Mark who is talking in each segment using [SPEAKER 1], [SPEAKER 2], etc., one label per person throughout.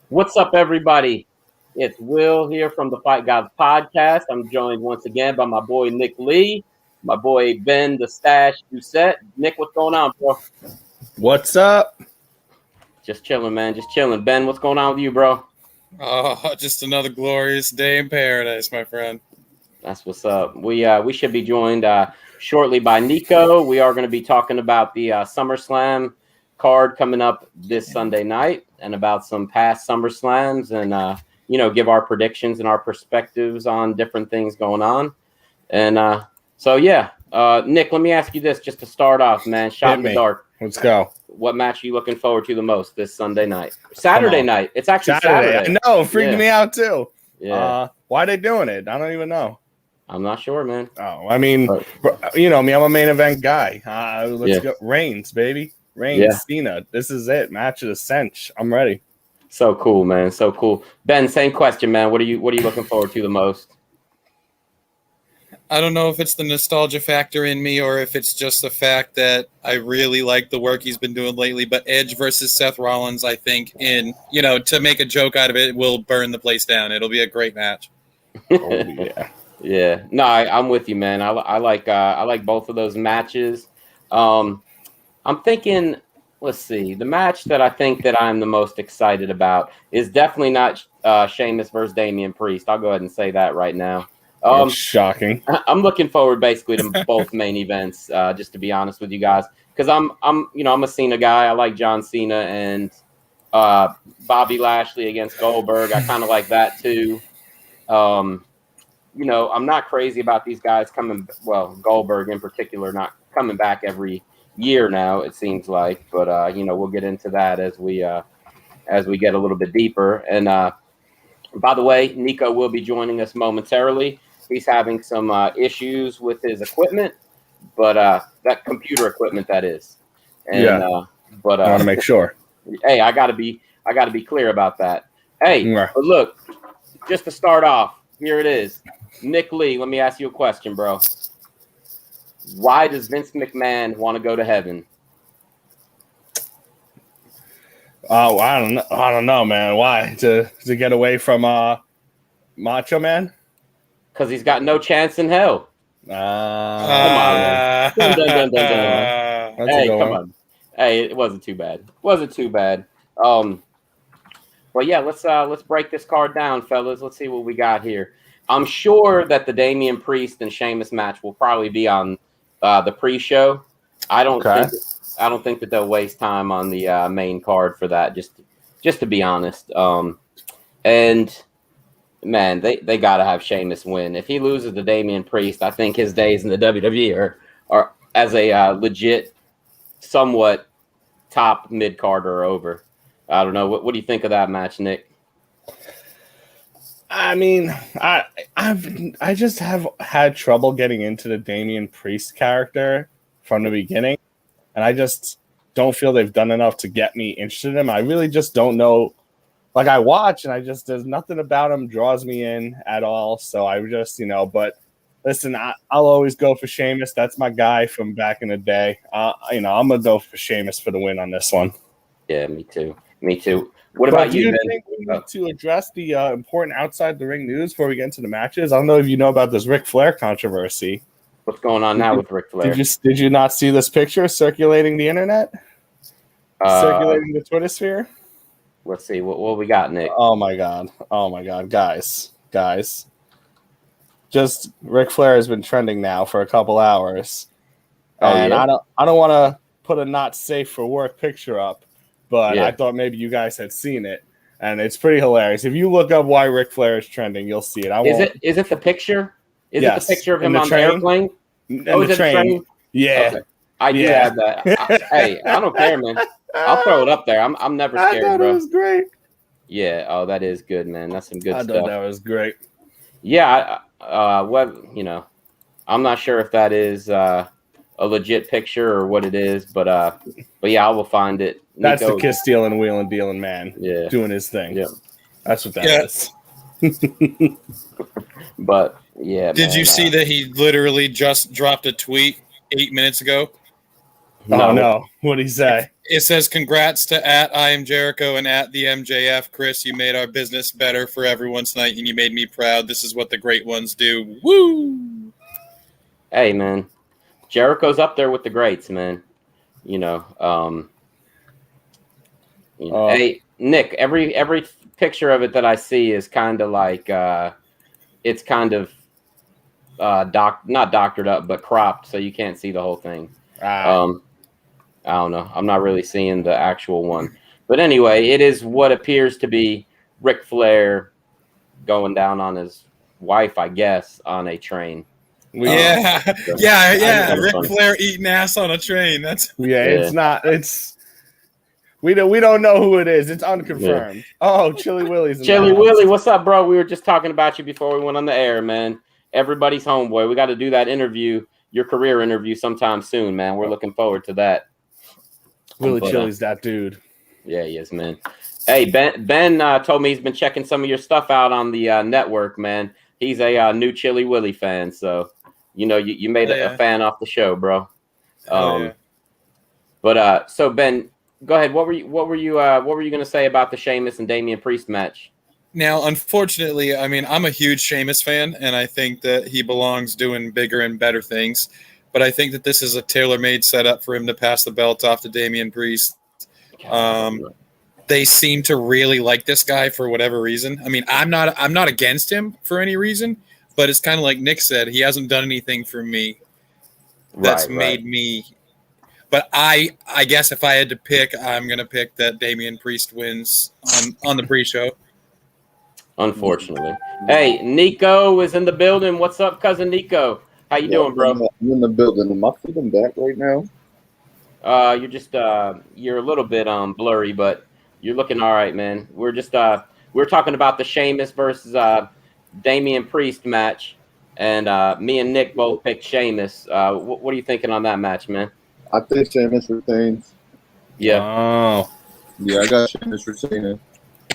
[SPEAKER 1] What's up, everybody? It's Will here from the Fight Gods podcast. I'm joined once again by my boy Nick Lee, my boy Ben the Stash Doucette. Nick, what's going on, bro?
[SPEAKER 2] What's up?
[SPEAKER 1] Just chilling, man. Just chilling. Ben, what's going on with you, bro?
[SPEAKER 3] Oh, just another glorious day in paradise, my friend.
[SPEAKER 1] That's what's up. We should be joined shortly by Nico. We are going to be talking about the SummerSlam card coming up this Sunday night and about some past SummerSlams and give our predictions and our perspectives on different things going on. And Nick, let me ask you this just to start off, man. Shot in the dark.
[SPEAKER 2] Let's go.
[SPEAKER 1] What match are you looking forward to the most this Sunday night? Saturday night. It's actually Saturday.
[SPEAKER 2] I know, freaking me out too.
[SPEAKER 1] Yeah.
[SPEAKER 2] Why are they doing it? I don't even know.
[SPEAKER 1] I'm not sure, man.
[SPEAKER 2] Oh, I mean, you know me, I'm a main event guy. Let's go. Reigns, baby. Reigns, Cena. This is it. Match of the cinch. I'm ready.
[SPEAKER 1] So cool, man. So cool. Ben, same question, man. What are you looking forward to the most?
[SPEAKER 3] I don't know if it's the nostalgia factor in me or if it's just the fact that I really like the work he's been doing lately. But Edge versus Seth Rollins, I think, to make a joke out of it, will burn the place down. It'll be a great match.
[SPEAKER 2] Oh, yeah.
[SPEAKER 1] Yeah. No, I'm with you, man. I like both of those matches. I'm thinking, let's see, the match that I think that I'm the most excited about is definitely not Sheamus versus Damian Priest. I'll go ahead and say that right now.
[SPEAKER 2] That's shocking.
[SPEAKER 1] I'm looking forward basically to both main events, just to be honest with you guys, because I'm a Cena guy. I like John Cena and Bobby Lashley against Goldberg. I kind of like that too. I'm not crazy about these guys Goldberg in particular not coming back every year now, it seems like, but we'll get into that as we get a little bit deeper. And by the way, Nico will be joining us momentarily. He's having some issues with his equipment, but that computer equipment, that is. And,
[SPEAKER 2] I want to make sure.
[SPEAKER 1] Hey, I gotta be clear about that. Hey, But look, just to start off, here it is. Nick Lee, let me ask you a question, bro. Why does Vince McMahon want to go to heaven?
[SPEAKER 2] Oh, I don't know, man. Why? To get away from Macho Man?
[SPEAKER 1] Because he's got no chance in hell. Come on, man. Dun. Hey, come on. Hey, it wasn't too bad. But yeah, let's break this card down, fellas. Let's see what we got here. I'm sure that the Damian Priest and Sheamus match will probably be on the pre-show. I don't think that they'll waste time on the main card for that. Just to be honest. And man, they gotta have Sheamus win. If he loses to Damian Priest, I think his days in the WWE are as a legit, somewhat top mid carder are over. I don't know. What do you think of that match, Nick?
[SPEAKER 2] I mean, I just have had trouble getting into the Damian Priest character from the beginning, and I just don't feel they've done enough to get me interested in him. I really just don't know. Like, I watch, and there's nothing about him draws me in at all. So I just, but listen, I'll always go for Sheamus. That's my guy from back in the day. I'm gonna go for Sheamus for the win on this one.
[SPEAKER 1] Yeah, me too. What about you, Ben?
[SPEAKER 2] Do you think we need to address the important outside the ring news before we get into the matches? I don't know if you know about this Ric Flair controversy.
[SPEAKER 1] What's going on now with Ric Flair?
[SPEAKER 2] Did you not see this picture circulating the internet? Circulating the Twitter sphere?
[SPEAKER 1] Let's see. What we got, Nick?
[SPEAKER 2] Oh my god. Guys. Just Ric Flair has been trending now for a couple hours. And I don't want to put a not safe for work picture up, but I thought maybe you guys had seen it, and it's pretty hilarious. If you look up why Ric Flair is trending, you'll see it. Is it
[SPEAKER 1] the picture? Is it the picture of him
[SPEAKER 2] on
[SPEAKER 1] the airplane?
[SPEAKER 2] Is it the train? Yeah.
[SPEAKER 1] Okay. I do have that. Hey, I don't care, man. I'll throw it up there. I'm never scared,
[SPEAKER 2] I thought
[SPEAKER 1] bro.
[SPEAKER 2] It was great.
[SPEAKER 1] Yeah. Oh, that is good, man. That's some good stuff.
[SPEAKER 2] I thought that was great.
[SPEAKER 1] Yeah. I'm not sure if that is a legit picture or what it is, but yeah, I will find it.
[SPEAKER 2] That's Nico, the kiss stealing, wheeling, dealing man.
[SPEAKER 1] Yeah,
[SPEAKER 2] doing his thing.
[SPEAKER 1] Yeah,
[SPEAKER 2] that's what that is.
[SPEAKER 1] But yeah,
[SPEAKER 3] did you see that he literally just dropped a tweet 8 minutes ago?
[SPEAKER 2] No. What'd he say?
[SPEAKER 3] It says, congrats to at I am Jericho and at the MJF. Chris, you made our business better for everyone tonight, and you made me proud. This is what the great ones do. Woo!
[SPEAKER 1] Hey, man. Jericho's up there with the greats, man. Hey, Nick, every picture of it that I see is kind of like it's kind of not doctored up, but cropped, so you can't see the whole thing. I don't know. I'm not really seeing the actual one. But anyway, it is what appears to be Ric Flair going down on his wife, I guess, on a train.
[SPEAKER 3] Yeah. Ric Flair eating ass on a train.
[SPEAKER 2] It's not. We don't know who it is. It's unconfirmed. Yeah. Oh, Chili Willie's.
[SPEAKER 1] Chili Willie, what's up, bro? We were just talking about you before we went on the air, man. Everybody's homeboy. We got to do that interview, your career interview, sometime soon, man. We're looking forward to that.
[SPEAKER 2] Willie Chili's that dude.
[SPEAKER 1] Yeah, he is, man. Hey, Ben told me he's been checking some of your stuff out on the network, man. He's a new Chili Willie fan, so you made a fan off the show, bro. But so Ben, go ahead. What were you going to say about the Sheamus and Damian Priest match?
[SPEAKER 3] Now, unfortunately, I mean, I'm a huge Sheamus fan, and I think that he belongs doing bigger and better things. But I think that this is a tailor-made setup for him to pass the belt off to Damian Priest. They seem to really like this guy for whatever reason. I mean, I'm not against him for any reason, but it's kind of like Nick said, he hasn't done anything for me that's made me. But I guess if I had to pick, I'm going to pick that Damian Priest wins on the pre-show.
[SPEAKER 1] Unfortunately. Hey, Nico is in the building. What's up, cousin Nico? How you doing, bro?
[SPEAKER 4] I'm in the building. Am I feeling back right now?
[SPEAKER 1] You're just you're a little bit blurry, but you're looking all right, man. We're just we're talking about the Sheamus versus Damian Priest match, and me and Nick both picked Sheamus. What are you thinking on that match, man?
[SPEAKER 4] I think Sheamus retains.
[SPEAKER 1] Yeah.
[SPEAKER 2] Oh.
[SPEAKER 4] Yeah, I got Sheamus retaining.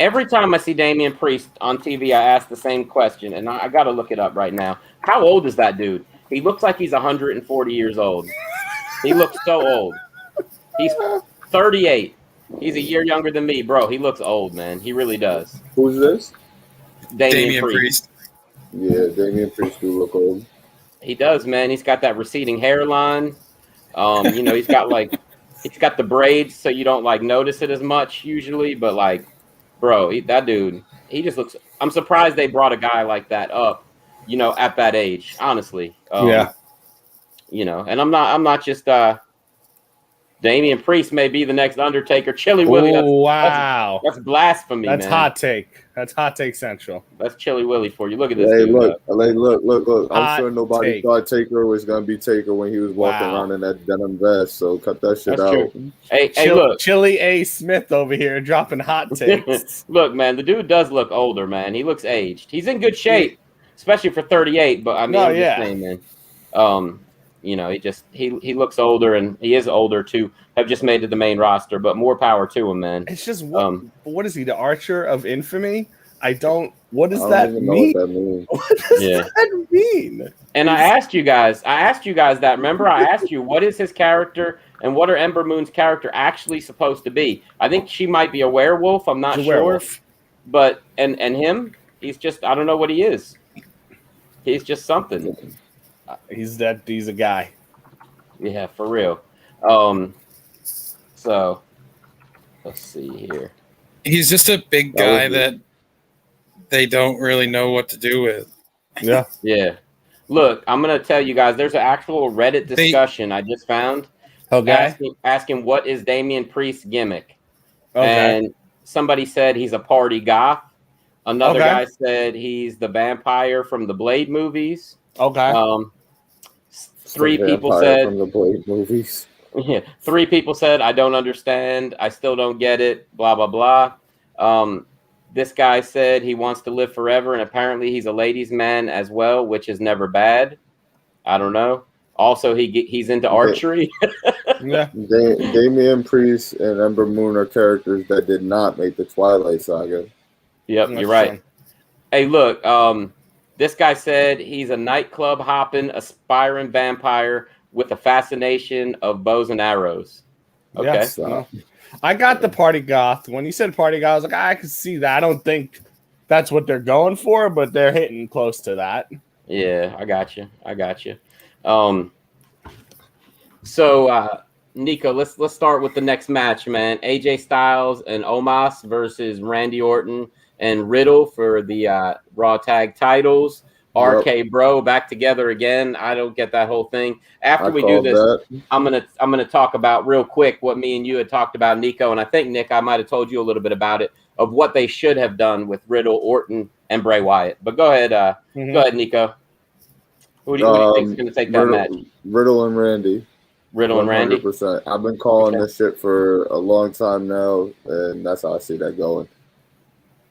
[SPEAKER 1] Every time I see Damian Priest on TV, I ask the same question, and I got to look it up right now. How old is that dude? He looks like he's 140 years old. He looks so old. He's 38. He's a year younger than me, bro. He looks old, man. He really does.
[SPEAKER 4] Who's this?
[SPEAKER 1] Damian Priest.
[SPEAKER 4] Yeah, Damian Priest do look old.
[SPEAKER 1] He does, man. He's got that receding hairline. He's got the braids, so you don't notice it as much usually. But bro, that dude, he just looks. I'm surprised they brought a guy like that up, at that age. Honestly,
[SPEAKER 2] yeah.
[SPEAKER 1] And I'm not just. Damian Priest may be the next Undertaker. Chili Willie.
[SPEAKER 2] Wow.
[SPEAKER 1] That's blasphemy,
[SPEAKER 2] That's
[SPEAKER 1] man.
[SPEAKER 2] hot take. That's hot take central.
[SPEAKER 1] That's Chili Willie for you. Look at this.
[SPEAKER 4] Hey,
[SPEAKER 1] dude,
[SPEAKER 4] look. I'm sure nobody
[SPEAKER 2] take.
[SPEAKER 4] thought Taker was going to be Taker when he was walking around in that denim vest, so cut that shit out.
[SPEAKER 1] True. Hey, look.
[SPEAKER 2] Chili A. Smith over here dropping hot takes.
[SPEAKER 1] Look, man, the dude does look older, man. He looks aged. He's in good shape, especially for 38, but I mean, I'm just saying, man. He looks older, and he is older to have just made it the main roster, but more power to him, man.
[SPEAKER 2] It's just what is he, the Archer of Infamy? What does that mean? What does that mean?
[SPEAKER 1] And I asked you guys that. Remember, I asked you, what is his character and what are Ember Moon's character actually supposed to be? I think she might be a werewolf. I'm not sure. Werewolf. But and him, he's just, I don't know what he is. He's just something.
[SPEAKER 2] He's a guy.
[SPEAKER 1] Yeah, for real. So let's see here.
[SPEAKER 3] He's just a big guy that they don't really know what to do with.
[SPEAKER 2] Yeah.
[SPEAKER 1] Yeah. Look, I'm going to tell you guys, there's an actual Reddit discussion I just found.
[SPEAKER 2] Okay.
[SPEAKER 1] Asking what is Damian Priest's gimmick.
[SPEAKER 2] Okay.
[SPEAKER 1] And somebody said he's a party goth. Another guy said he's the vampire from the Blade movies.
[SPEAKER 2] Okay.
[SPEAKER 1] Three people said
[SPEAKER 4] from the Blade movies.
[SPEAKER 1] Yeah. 3 people said, I don't understand. I still don't get it. Blah, blah, blah. This guy said he wants to live forever, and apparently he's a ladies' man as well, which is never bad. I don't know. Also, he's into archery.
[SPEAKER 2] Yeah.
[SPEAKER 4] Damian Priest and Ember Moon are characters that did not make the Twilight Saga.
[SPEAKER 1] Yep, you're right. Hey, look. This guy said he's a nightclub hopping, aspiring vampire with a fascination of bows and arrows. Okay.
[SPEAKER 2] Yes, I got the party goth. When you said party goth, I was like, I can see that. I don't think that's what they're going for, but they're hitting close to that.
[SPEAKER 1] Yeah, I got you. So Nico, let's start with the next match, man. AJ Styles and Omos versus Randy Orton and Riddle for the Raw Tag titles. RK Bro back together again. I don't get that whole thing. After we do this, I'm gonna talk about real quick what me and you had talked about, Nico, and I think Nick, I might have told you a little bit about it of what they should have done with Riddle, Orton, and Bray Wyatt. But go ahead, go ahead, Nico. Who do you think is going to take that match?
[SPEAKER 4] Riddle and Randy.
[SPEAKER 1] Riddle and Randy.
[SPEAKER 4] 100%. I've been calling this shit for a long time now, and that's how I see that going.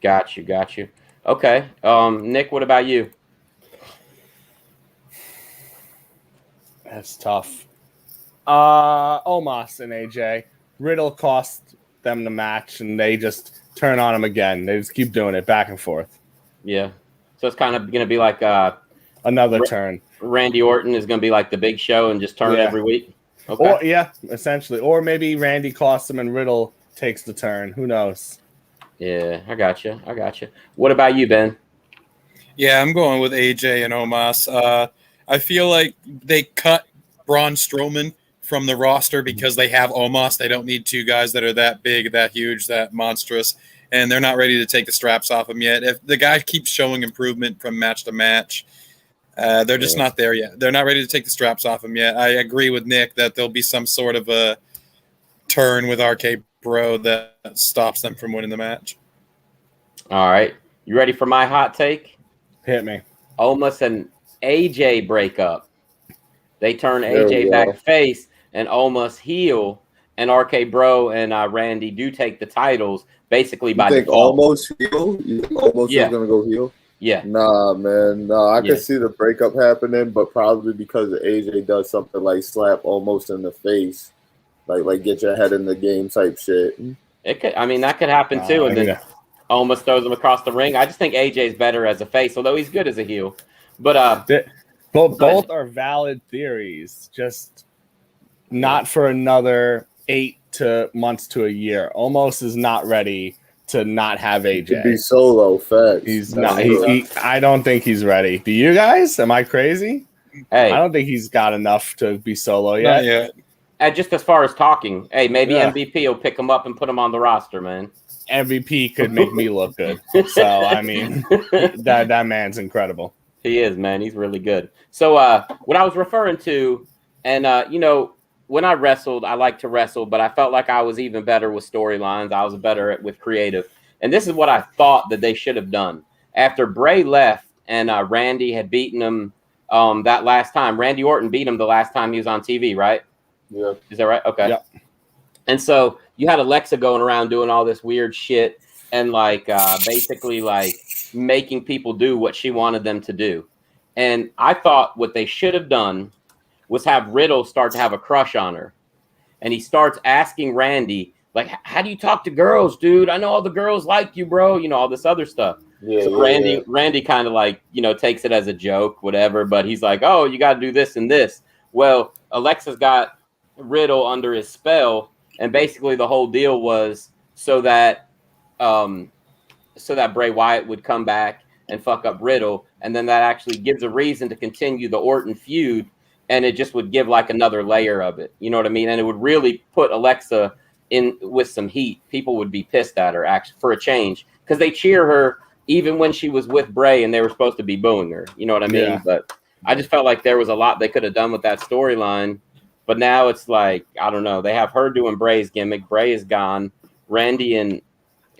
[SPEAKER 1] Got you. Okay, Nick, what about you?
[SPEAKER 2] That's tough. Omos and AJ. Riddle cost them the match, and they just turn on him again. They just keep doing it back and forth.
[SPEAKER 1] Yeah. So it's kind of going to be like
[SPEAKER 2] another turn.
[SPEAKER 1] Randy Orton is going to be like the Big Show and just turn every week. Okay.
[SPEAKER 2] Or essentially. Or maybe Randy costs him and Riddle takes the turn. Who knows?
[SPEAKER 1] Yeah, I got you. What about you, Ben?
[SPEAKER 3] Yeah, I'm going with AJ and Omos. I feel like they cut Braun Strowman from the roster because they have Omos. They don't need two guys that are that big, that huge, that monstrous, and they're not ready to take the straps off him yet. If the guy keeps showing improvement from match to match, they're just not there yet. They're not ready to take the straps off him yet. I agree with Nick that there'll be some sort of a turn with RK Bro that stops them from winning the match.
[SPEAKER 1] All right. You ready for my hot take?
[SPEAKER 2] Hit me.
[SPEAKER 1] Omos and AJ break up. They turn AJ back face and Omos heel, and RK Bro and Randy do take the titles basically by default.
[SPEAKER 4] Almost heel? You think Omos is going to go heel?
[SPEAKER 1] Yeah.
[SPEAKER 4] Nah, man. No, I can see the breakup happening, but probably because AJ does something like slap Omos in the face, like get your head in the game type shit.
[SPEAKER 1] It could. I mean, that could happen too, and then Omos throws him across the ring. I just think AJ's better as a face, although he's good as a heel. But
[SPEAKER 2] both are valid theories, just not for another 8 months to a year. Omos is not ready to not have AJ.
[SPEAKER 4] To be solo, facts.
[SPEAKER 2] He's not. I don't think he's ready. Do you guys? Am I crazy?
[SPEAKER 1] Hey,
[SPEAKER 2] I don't think he's got enough to be solo yet.
[SPEAKER 3] Not yet.
[SPEAKER 1] Just as far as talking, hey, maybe MVP will pick him up and put him on the roster, man.
[SPEAKER 2] MVP could make me look good. So I mean, that man's incredible.
[SPEAKER 1] He is, man. He's really good. So what I was referring to, and when I wrestled, I like to wrestle, but I felt like I was even better with storylines. I was better with creative. And this is what I thought that they should have done. After Bray left and Randy had beaten him that last time, Randy Orton beat him the last time he was on TV, right?
[SPEAKER 4] Yeah.
[SPEAKER 1] Is that right? Okay.
[SPEAKER 2] Yep.
[SPEAKER 1] And so you had Alexa going around doing all this weird shit and basically making people do what she wanted them to do. And I thought what they should have done was have Riddle start to have a crush on her. And he starts asking Randy, like, how do you talk to girls, dude? I know all the girls like you, bro. All this other stuff. Yeah, so Randy kind of takes it as a joke, whatever. But he's like, oh, you got to do this and this. Well, Alexa's got Riddle under his spell. And basically the whole deal was so that Bray Wyatt would come back and fuck up Riddle. And then that actually gives a reason to continue the Orton feud. And it just would give another layer of it. You know what I mean? And it would really put Alexa in with some heat. People would be pissed at her actually for a change because they cheer her even when she was with Bray and they were supposed to be booing her. You know what I mean? Yeah. But I just felt like there was a lot they could have done with that storyline. But now it's like, I don't know. They have her doing Bray's gimmick. Bray is gone. Randy and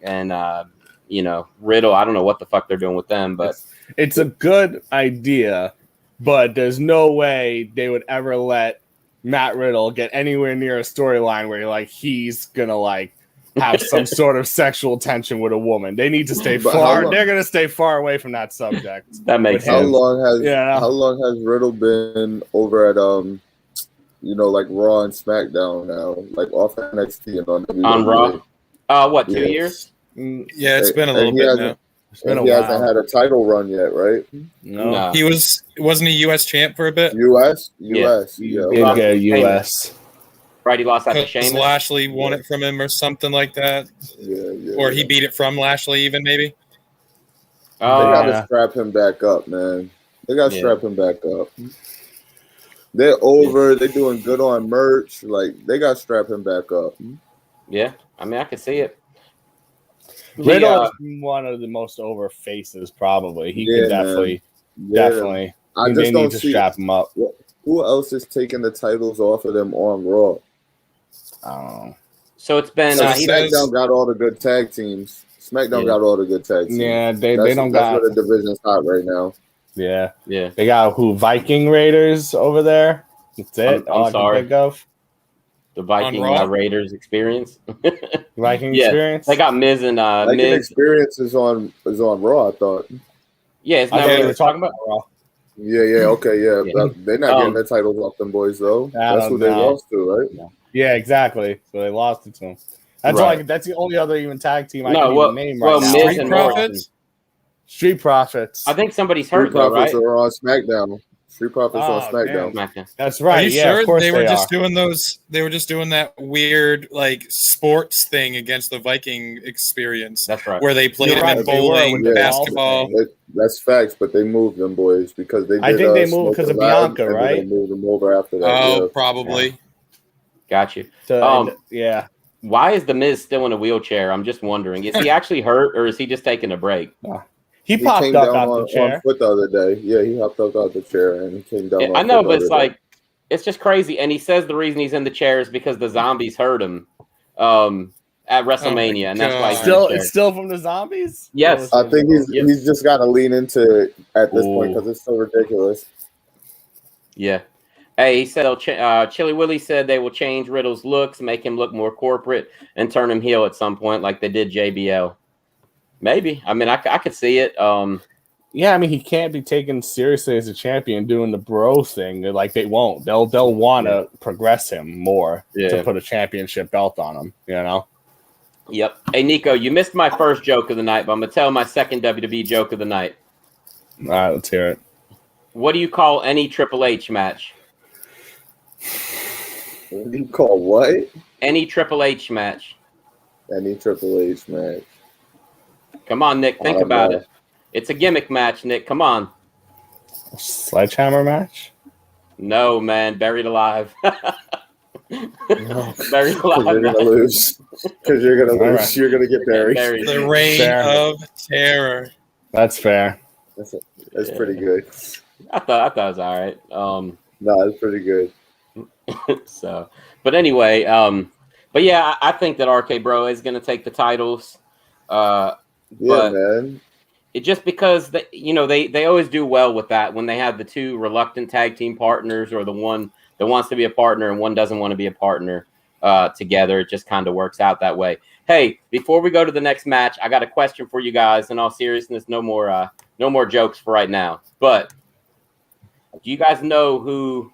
[SPEAKER 1] Riddle. I don't know what the fuck they're doing with them, but
[SPEAKER 2] it's a good idea. But there's no way they would ever let Matt Riddle get anywhere near a storyline where he's gonna have some sort of sexual tension with a woman. They need to stay far. They're gonna stay far away from that subject.
[SPEAKER 1] That makes sense.
[SPEAKER 4] How long has Riddle been over at Raw and SmackDown now? Off NXT and on WWE?
[SPEAKER 1] On Raw? What, 2 years?
[SPEAKER 3] Yeah, it's been a little bit now.
[SPEAKER 4] He hasn't had a title run yet, right?
[SPEAKER 3] No. Wasn't he U.S. champ for a bit?
[SPEAKER 4] U.S.
[SPEAKER 2] Yeah, U.S.
[SPEAKER 1] Right, he lost that to
[SPEAKER 3] Because
[SPEAKER 1] Sheamus.
[SPEAKER 3] Lashley won it from him or something like that. Or he beat it from Lashley even, maybe.
[SPEAKER 4] They got to strap him back up, man. They got to strap him back up. They're over. They're doing good on merch. Like, they got to strap him back up.
[SPEAKER 1] Yeah, I mean, I can see it.
[SPEAKER 2] Riddle is one of the most over faces, probably. He can definitely.
[SPEAKER 4] I just
[SPEAKER 2] they
[SPEAKER 4] don't
[SPEAKER 2] need to strap him up.
[SPEAKER 4] Who else is taking the titles off of them on Raw?
[SPEAKER 1] So it's been
[SPEAKER 4] SmackDown got all the good tag teams. SmackDown got all the good tag teams.
[SPEAKER 2] Yeah, they don't
[SPEAKER 4] that's
[SPEAKER 2] got.
[SPEAKER 4] Where the division's hot right now.
[SPEAKER 2] Yeah.
[SPEAKER 1] Yeah.
[SPEAKER 2] They got Viking Raiders over there. That's it.
[SPEAKER 1] I'm sorry.
[SPEAKER 2] I can think of.
[SPEAKER 1] The Viking Raiders experience.
[SPEAKER 2] Viking experience.
[SPEAKER 1] They got Miz and
[SPEAKER 4] Viking experience is on Raw, I thought.
[SPEAKER 1] Yeah, it's not what we were talking about.
[SPEAKER 4] Raw. Yeah, okay, yeah. They're not getting their titles off them boys though. That's who they lost to, right?
[SPEAKER 2] Yeah, exactly. So they lost it to them. That's that's the only other even tag team I can even name right now.
[SPEAKER 1] Miz and Morrison.
[SPEAKER 2] Street Profits.
[SPEAKER 1] I think somebody's hurt though, right?
[SPEAKER 4] Street Profits are on SmackDown. Street Profits on SmackDown.
[SPEAKER 2] That's right.
[SPEAKER 3] Are you sure
[SPEAKER 2] of course
[SPEAKER 3] they were just doing those? They were just doing that weird like sports thing against the Viking experience.
[SPEAKER 1] That's right.
[SPEAKER 3] Where they played in bowling, basketball.
[SPEAKER 4] That's facts, but they moved them boys because they.
[SPEAKER 2] I think they moved because of Bianca, right?
[SPEAKER 4] They moved them over after that.
[SPEAKER 3] Oh, probably.
[SPEAKER 1] Yeah. Got you.
[SPEAKER 2] So, yeah.
[SPEAKER 1] Why is the Miz still in a wheelchair? I'm just wondering. Is he actually hurt, or is he just taking a break?
[SPEAKER 2] He popped up out the chair.
[SPEAKER 4] On foot the other day. Yeah, he hopped up out the chair and he came down.
[SPEAKER 1] I know, but it's like it's just crazy. And he says the reason he's in the chair is because the zombies hurt him at WrestleMania, and that's why he's
[SPEAKER 2] it's still from the zombies.
[SPEAKER 1] Yes,
[SPEAKER 4] I think he's just got to lean into it at this point because it's so ridiculous.
[SPEAKER 1] Yeah. Hey, he said Chili Willy said they will change Riddle's looks, make him look more corporate, and turn him heel at some point, like they did JBL. Maybe. I mean, I could see it.
[SPEAKER 2] Yeah, I mean, he can't be taken seriously as a champion doing the bro thing. Like they won't. They'll want to progress him more to put a championship belt on him. You know.
[SPEAKER 1] Yep. Hey, Nico, you missed my first joke of the night, but I'm gonna tell my second WWE joke of the night.
[SPEAKER 2] All right, let's hear it.
[SPEAKER 1] What do you call any Triple H match?
[SPEAKER 4] What do you call what?
[SPEAKER 1] Any Triple H match.
[SPEAKER 4] Any Triple H match.
[SPEAKER 1] Come on, Nick. Think about it. It's a gimmick match, Nick. Come on.
[SPEAKER 2] Sledgehammer match?
[SPEAKER 1] No, man. Buried alive.
[SPEAKER 4] No.
[SPEAKER 1] Buried alive.
[SPEAKER 4] You're going to lose. Because you're going to lose. Right. You're going to get buried.
[SPEAKER 3] The reign of terror.
[SPEAKER 2] That's fair.
[SPEAKER 4] That's pretty good.
[SPEAKER 1] I thought it was all right.
[SPEAKER 4] No, it's pretty good.
[SPEAKER 1] So, but anyway, but yeah, I think that RK Bro is going to take the titles.
[SPEAKER 4] But man.
[SPEAKER 1] It just because they always do well with that when they have the two reluctant tag team partners or the one that wants to be a partner and one doesn't want to be a partner together. It just kind of works out that way. Hey, before we go to the next match, I got a question for you guys. In all seriousness, no more jokes for right now. But do you guys know who?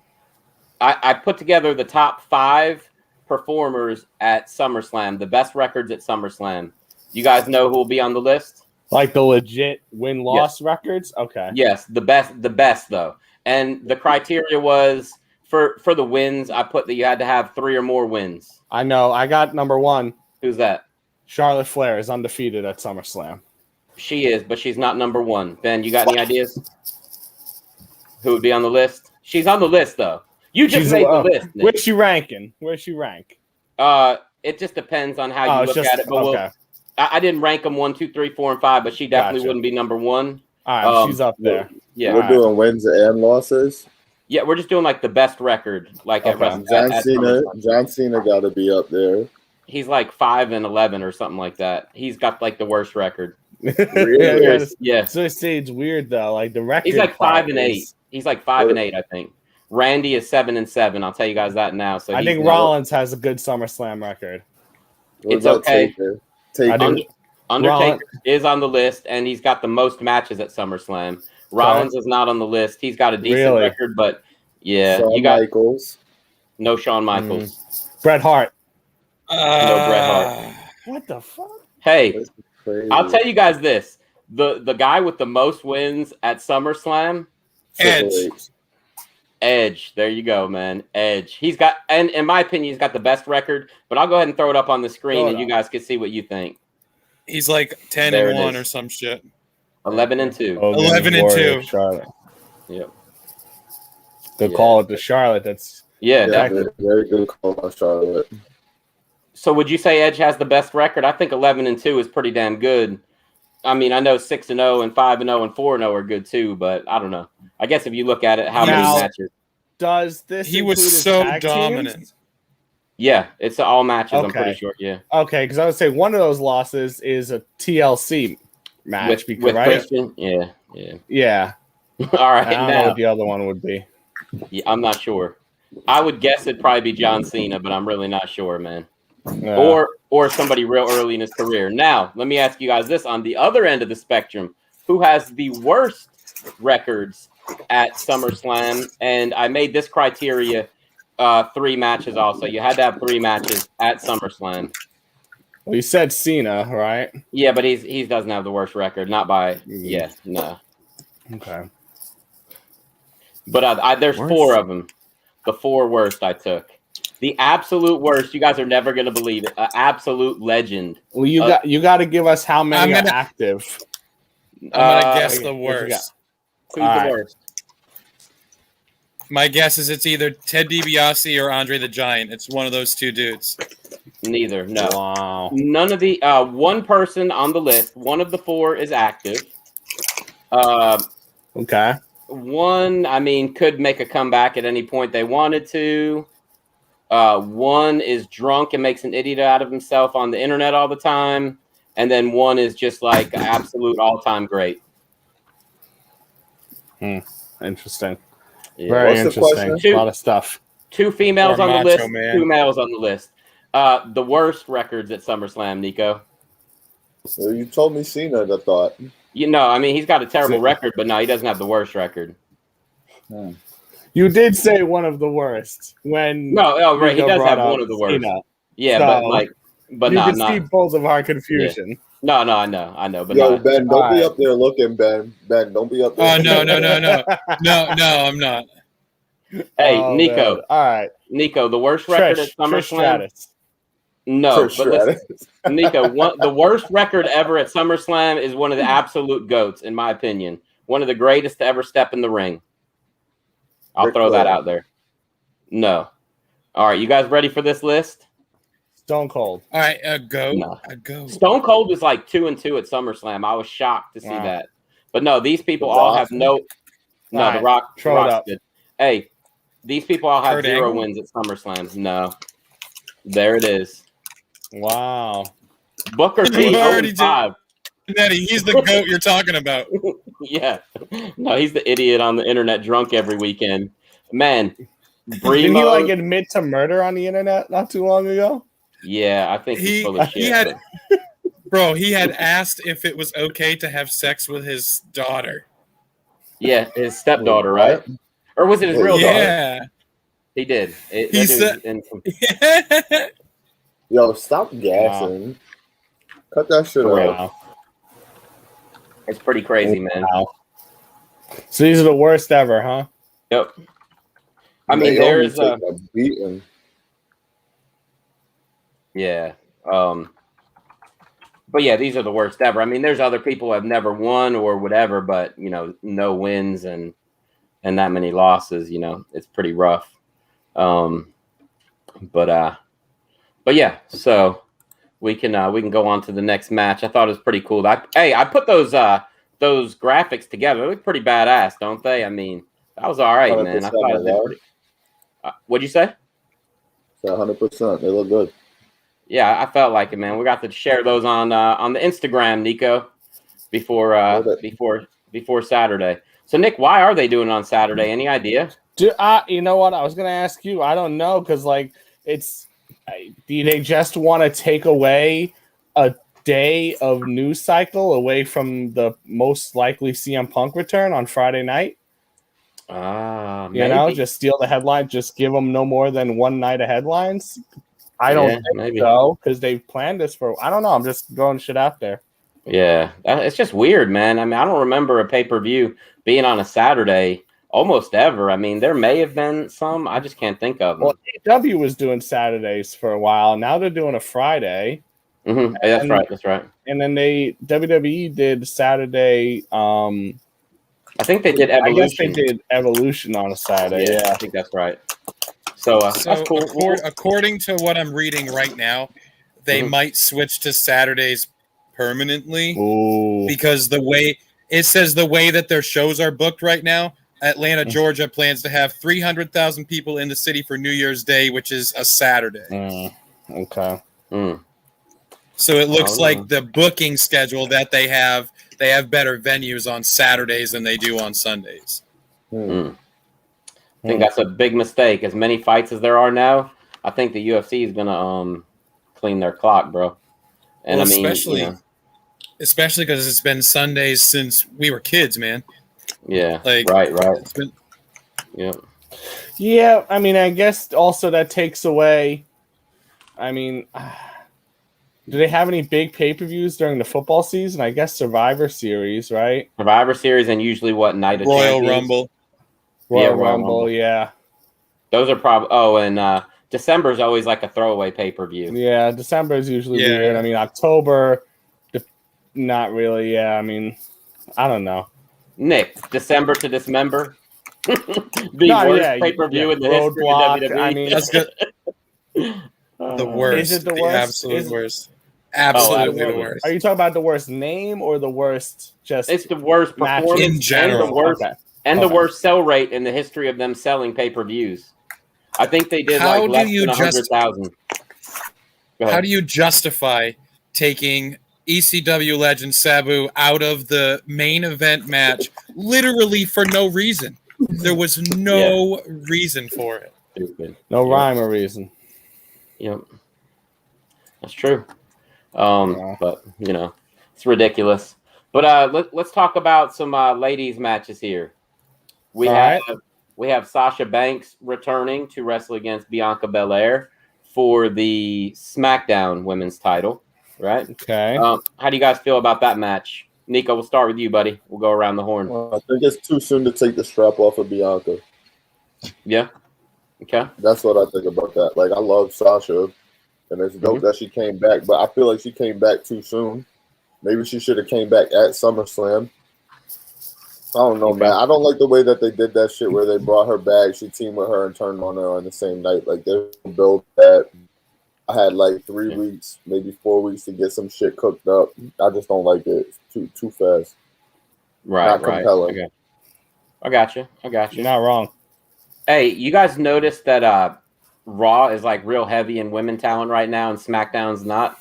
[SPEAKER 1] I put together the top 5 performers at SummerSlam, the best records at SummerSlam. You guys know who will be on the list?
[SPEAKER 2] Like the legit win-loss records? Okay.
[SPEAKER 1] Yes, the best though. And the criteria was for the wins, I put that you had to have 3 or more wins.
[SPEAKER 2] I know. I got number 1.
[SPEAKER 1] Who's that?
[SPEAKER 2] Charlotte Flair is undefeated at SummerSlam.
[SPEAKER 1] She is, but she's not number 1. Ben, you got any ideas? Who would be on the list? She's on the list though. You just made the list. Nick.
[SPEAKER 2] Where's she ranking? Where's she rank?
[SPEAKER 1] It just depends on how you look at it. But I didn't rank them 1, 2, 3, 4, and 5, but she definitely wouldn't be number 1.
[SPEAKER 2] All right, she's up there.
[SPEAKER 1] Yeah,
[SPEAKER 4] we're doing wins and losses.
[SPEAKER 1] Yeah, we're just doing like the best record, like at
[SPEAKER 4] John Cena got to be up there.
[SPEAKER 1] He's like 5-11 or something like that. He's got like the worst record.
[SPEAKER 4] Really?
[SPEAKER 1] Yeah.
[SPEAKER 2] So it's weird though. Like the record.
[SPEAKER 1] He's like 5-8. He's like 5-8, I think. Randy is 7-7. I'll tell you guys that now. So
[SPEAKER 2] I think Rollins has a good SummerSlam record.
[SPEAKER 1] It's okay. Undertaker is on the list, and he's got the most matches at SummerSlam. Rollins is not on the list. He's got a decent record, but yeah,
[SPEAKER 4] Shawn Michaels.
[SPEAKER 1] No Shawn Michaels.
[SPEAKER 2] Bret Hart.
[SPEAKER 1] No Bret Hart.
[SPEAKER 2] What the fuck?
[SPEAKER 1] Hey, I'll tell you guys this: the guy with the most wins at SummerSlam,
[SPEAKER 3] Edge.
[SPEAKER 1] Edge. There you go, man. Edge. He's got, and in my opinion, he's got the best record. But I'll go ahead and throw it up on the screen, and you guys can see what you think.
[SPEAKER 3] He's like 10-1 or some shit.
[SPEAKER 1] 11-2.
[SPEAKER 3] 11-2.
[SPEAKER 2] Charlotte.
[SPEAKER 1] Yep.
[SPEAKER 2] Good call it to Charlotte. That's
[SPEAKER 4] very good call on Charlotte.
[SPEAKER 1] So would you say Edge has the best record? I think 11-2 is pretty damn good. I mean, I know 6-0 and 5-0 and 4-0 are good too, but I don't know. I guess if you look at it, how many matches?
[SPEAKER 2] Does this?
[SPEAKER 3] He was so dominant.
[SPEAKER 2] Teams?
[SPEAKER 1] Yeah, it's all matches. I'm pretty sure. Yeah.
[SPEAKER 2] Okay, because I would say one of those losses is a TLC match.
[SPEAKER 1] With
[SPEAKER 2] right?
[SPEAKER 1] Christian? Yeah.
[SPEAKER 2] All
[SPEAKER 1] right.
[SPEAKER 2] I don't know what the other one would be.
[SPEAKER 1] Yeah, I'm not sure. I would guess it'd probably be John Cena, but I'm really not sure, man. Or somebody real early in his career. Now, let me ask you guys this: on the other end of the spectrum, who has the worst records at SummerSlam? And I made this criteria 3 matches also. You had to have 3 matches at SummerSlam.
[SPEAKER 2] Well, you said Cena, right?
[SPEAKER 1] Yeah, but he doesn't have the worst record. Not by no.
[SPEAKER 2] Okay.
[SPEAKER 1] But there's 4 of them. The 4 worst I took. The absolute worst. You guys are never gonna believe it. An absolute legend.
[SPEAKER 2] Well, you got to give us how many are active.
[SPEAKER 3] I'm gonna guess the worst.
[SPEAKER 1] Who's the worst?
[SPEAKER 3] My guess is it's either Ted DiBiase or Andre the Giant. It's one of those 2 dudes.
[SPEAKER 1] Neither. No.
[SPEAKER 2] Wow.
[SPEAKER 1] None of the one person on the list. One of the 4 is active.
[SPEAKER 2] Okay.
[SPEAKER 1] One, I mean, could make a comeback at any point they wanted to. One is drunk and makes an idiot out of himself on the internet all the time. And then one is just like absolute all-time great.
[SPEAKER 2] Interesting.
[SPEAKER 1] Yeah.
[SPEAKER 2] Very interesting. A lot of stuff.
[SPEAKER 1] 2 females on the list, 2 males on the list. The worst records at SummerSlam, Nico.
[SPEAKER 4] Well, you told me Cena, I thought.
[SPEAKER 1] I mean, he's got a terrible record, but no, he doesn't have the worst record.
[SPEAKER 2] You did say one of the worst when.
[SPEAKER 1] No, right. He does have one of the worst. Yeah, so, but
[SPEAKER 2] you can see both of our confusion.
[SPEAKER 1] Yeah. No, I know. But
[SPEAKER 4] Ben, don't be up there looking, Ben. Ben, don't be up there.
[SPEAKER 3] Oh no, I'm not.
[SPEAKER 1] Hey, Nico.
[SPEAKER 2] Man. All right,
[SPEAKER 1] Nico. The worst record at SummerSlam. No, but listen, Nico. The worst record ever at SummerSlam is one of the absolute goats, in my opinion. One of the greatest to ever step in the ring. I'll throw that out there. No. All right, you guys ready for this list?
[SPEAKER 2] Stone Cold.
[SPEAKER 3] All right, go.
[SPEAKER 1] No.
[SPEAKER 3] Go.
[SPEAKER 1] Stone Cold was like 2-2 at SummerSlam. I was shocked to see that. But no, these people all have no. No, right. The Rock.
[SPEAKER 2] Throw it up.
[SPEAKER 1] Good. Hey, these people all have
[SPEAKER 3] Kurt
[SPEAKER 1] 0
[SPEAKER 3] Angle?
[SPEAKER 1] wins at SummerSlam. No. There it is.
[SPEAKER 2] Wow.
[SPEAKER 1] Booker T. 0-5.
[SPEAKER 3] Nettie, he's the GOAT you're talking about.
[SPEAKER 1] Yeah. No, he's the idiot on the internet drunk every weekend. Man.
[SPEAKER 2] Didn't he admit to murder on the internet not too long ago?
[SPEAKER 1] Yeah, I think he's full of shit.
[SPEAKER 3] Bro, he had asked if it was okay to have sex with his daughter.
[SPEAKER 1] Yeah, his stepdaughter, right? Or was it his real daughter?
[SPEAKER 3] Yeah.
[SPEAKER 1] He did.
[SPEAKER 3] He said,
[SPEAKER 4] Yo, stop gassing. Wow. Cut that shit out.
[SPEAKER 1] It's pretty crazy, man.
[SPEAKER 2] Wow. So these are the worst ever, huh?
[SPEAKER 1] Yep. I mean, there's
[SPEAKER 4] a beating.
[SPEAKER 1] Yeah. But yeah, these are the worst ever. I mean, there's other people who have never won or whatever, but no wins and that many losses. It's pretty rough. But yeah, so we can go on to the next match. I thought it was pretty cool. I put those graphics together. They look pretty badass, don't they? I mean, that was all right, man. I thought it was pretty. What'd you say?
[SPEAKER 4] 100%. They look good.
[SPEAKER 1] Yeah, I felt like it, man. We got to share those on the Instagram, Nico, before Saturday. So, Nick, why are they doing it on Saturday? Any idea?
[SPEAKER 2] You know what? I was gonna ask you. I don't know because do they just want to take away a day of news cycle away from the most likely CM Punk return on Friday night? Just steal the headline. Just give them no more than one night of headlines. I don't think so because they've planned this for. I don't know. I'm just throwing shit out there.
[SPEAKER 1] Yeah, it's just weird, man. I mean, I don't remember a pay-per-view being on a Saturday almost ever. I mean, there may have been some. I just can't think of them.
[SPEAKER 2] Well, AEW was doing Saturdays for a while. Now they're doing a Friday.
[SPEAKER 1] Mm-hmm. That's right. That's right.
[SPEAKER 2] And then WWE did Saturday.
[SPEAKER 1] I think they did Evolution.
[SPEAKER 2] I guess they did Evolution on a Saturday. Yeah,
[SPEAKER 1] I think that's right. So that's cool.
[SPEAKER 3] According to what I'm reading right now, they might switch to Saturdays permanently.
[SPEAKER 2] Ooh.
[SPEAKER 3] Because the way that their shows are booked right now, Atlanta, Georgia plans to have 300,000 people in the city for New Year's Day, which is a Saturday.
[SPEAKER 2] Okay.
[SPEAKER 3] So it looks like the booking schedule that they have better venues on Saturdays than they do on Sundays.
[SPEAKER 1] I think that's a big mistake. As many fights as there are now, I think the UFC is gonna clean their clock, bro. And
[SPEAKER 3] well,
[SPEAKER 1] I mean,
[SPEAKER 3] especially because it's been Sundays since we were kids, man.
[SPEAKER 1] Yeah.
[SPEAKER 3] Like,
[SPEAKER 1] right.
[SPEAKER 3] It's been,
[SPEAKER 2] yeah. I mean, I guess also that takes away. I mean. Do they have any big pay-per-views during the football season? I guess Survivor Series, right?
[SPEAKER 1] Survivor Series and usually what night of
[SPEAKER 3] Royal
[SPEAKER 1] Champions?
[SPEAKER 3] Rumble.
[SPEAKER 2] Royal Rumble, yeah.
[SPEAKER 1] Those are probably. Oh, and December is always like a throwaway pay-per-view.
[SPEAKER 2] Yeah, December is usually weird. I mean, October, not really. Yeah, I mean, I don't know.
[SPEAKER 1] Nick, December to Dismember. Worst pay-per-view in the history of WWE.
[SPEAKER 2] I mean,
[SPEAKER 3] that's good. The worst.
[SPEAKER 2] Is it the worst?
[SPEAKER 3] The absolute worst. Absolutely the worst.
[SPEAKER 2] Are you talking about the worst name or the worst just
[SPEAKER 1] it's the worst performance
[SPEAKER 3] in general.
[SPEAKER 1] And the worst sell rate in the history of them selling pay-per-views. I think they did less than 100,000.
[SPEAKER 3] How do you justify taking ECW legend Sabu out of the main event match literally for no reason? There was no reason for it.
[SPEAKER 1] Stupid.
[SPEAKER 2] No rhyme or reason.
[SPEAKER 1] Yep. That's true. But it's ridiculous. But let's talk about some ladies matches here. We have Sasha Banks returning to wrestle against Bianca Belair for the SmackDown Women's title, right?
[SPEAKER 2] Okay.
[SPEAKER 1] How do you guys feel about that match? Nico, we'll start with you, buddy. We'll go around the horn.
[SPEAKER 4] Well, I think it's too soon to take the strap off of Bianca.
[SPEAKER 1] Yeah. Okay.
[SPEAKER 4] That's what I think about that. Like, I love Sasha, and it's dope that she came back, but I feel like she came back too soon. Maybe she should have came back at SummerSlam. I don't know, man. I don't like the way that they did that shit where they brought her back, she teamed with her, and turned on her on the same night. Like, they built that. I had like 3 weeks, maybe 4 weeks to get some shit cooked up. I just don't like it. It's too fast. Not compelling.
[SPEAKER 1] Okay. I got you.
[SPEAKER 2] You're not wrong.
[SPEAKER 1] Hey, you guys noticed that Raw is like real heavy in women talent right now, and SmackDown's not?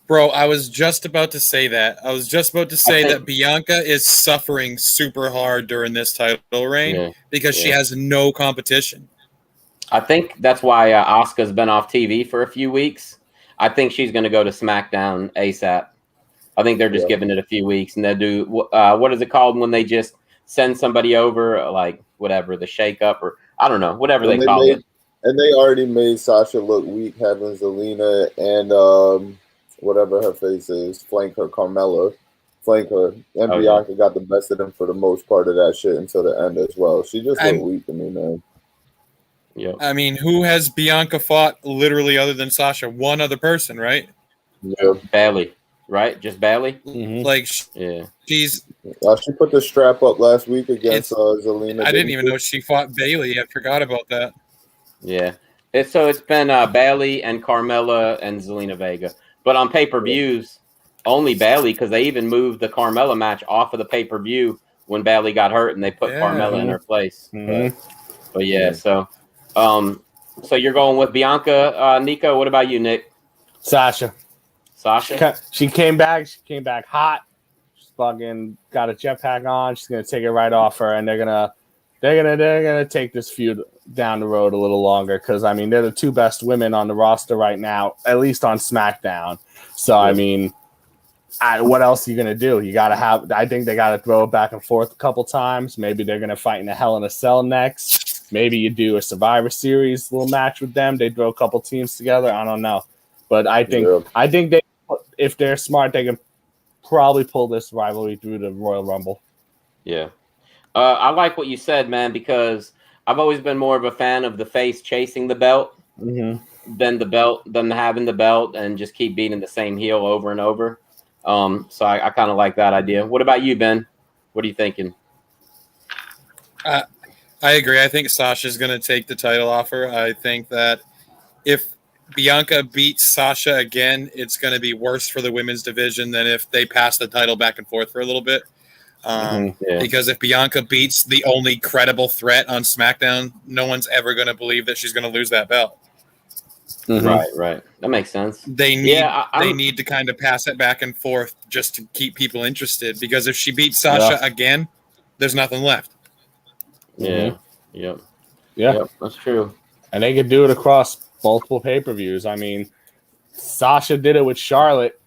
[SPEAKER 3] Bro, I was just about to say that. I was just about to say that Bianca is suffering super hard during this title reign because she has no competition.
[SPEAKER 1] I think that's why Asuka's been off TV for a few weeks. I think she's going to go to SmackDown ASAP. I think they're just giving it a few weeks, and they'll do what is it called when they just send somebody over, like whatever, the shake up, or I don't know, whatever they call it.
[SPEAKER 4] And they already made Sasha look weak, having Zelina and whatever her face is, flank her, Carmella, flank her. And Bianca got the best of them for the most part of that shit until the end as well. She just looked weak to me, man.
[SPEAKER 1] Yep.
[SPEAKER 3] I mean, who has Bianca fought literally other than Sasha? One other person, right?
[SPEAKER 4] Yeah.
[SPEAKER 1] Bailey, right? Just Bailey?
[SPEAKER 2] Mm-hmm.
[SPEAKER 3] Like,
[SPEAKER 4] she put the strap up last week against Zelina.
[SPEAKER 3] I didn't even know she fought Bailey. I forgot about that.
[SPEAKER 1] Yeah. It's been Bailey and Carmella and Zelina Vega. But on pay-per-views, only Bailey, because they even moved the Carmella match off of the pay-per-view when Bailey got hurt, and they put Carmella in her place.
[SPEAKER 2] Mm-hmm.
[SPEAKER 1] But so you're going with Bianca, Nico. What about you, Nick?
[SPEAKER 2] Sasha. She came back. She came back hot. She's fucking got a jetpack on. She's gonna take it right off her, and they're gonna take this feud down the road a little longer because I mean they're the two best women on the roster right now, at least on SmackDown. So I mean, what else are you gonna do? You gotta have. I think they gotta throw it back and forth a couple times. Maybe they're gonna fight in a Hell in a Cell next. Maybe you do a Survivor Series little match with them. They throw a couple teams together. I don't know, but I think they, if they're smart, they can probably pull this rivalry through the Royal Rumble.
[SPEAKER 1] Yeah. I like what you said, man, because I've always been more of a fan of the face chasing the belt than having the belt and just keep beating the same heel over and over. So I kind of like that idea. What about you, Ben? What are you thinking?
[SPEAKER 3] I agree. I think Sasha's going to take the title off her. I think that if Bianca beats Sasha again, it's going to be worse for the women's division than if they pass the title back and forth for a little bit. Because if Bianca beats the only credible threat on SmackDown, no one's ever going to believe that she's going to lose that belt.
[SPEAKER 1] Right. That makes sense.
[SPEAKER 3] They need to kind of pass it back and forth just to keep people interested. Because if she beats Sasha again, there's nothing left.
[SPEAKER 1] Yeah.
[SPEAKER 2] Yeah,
[SPEAKER 1] that's true.
[SPEAKER 2] And they could do it across multiple pay-per-views. I mean, Sasha did it with Charlotte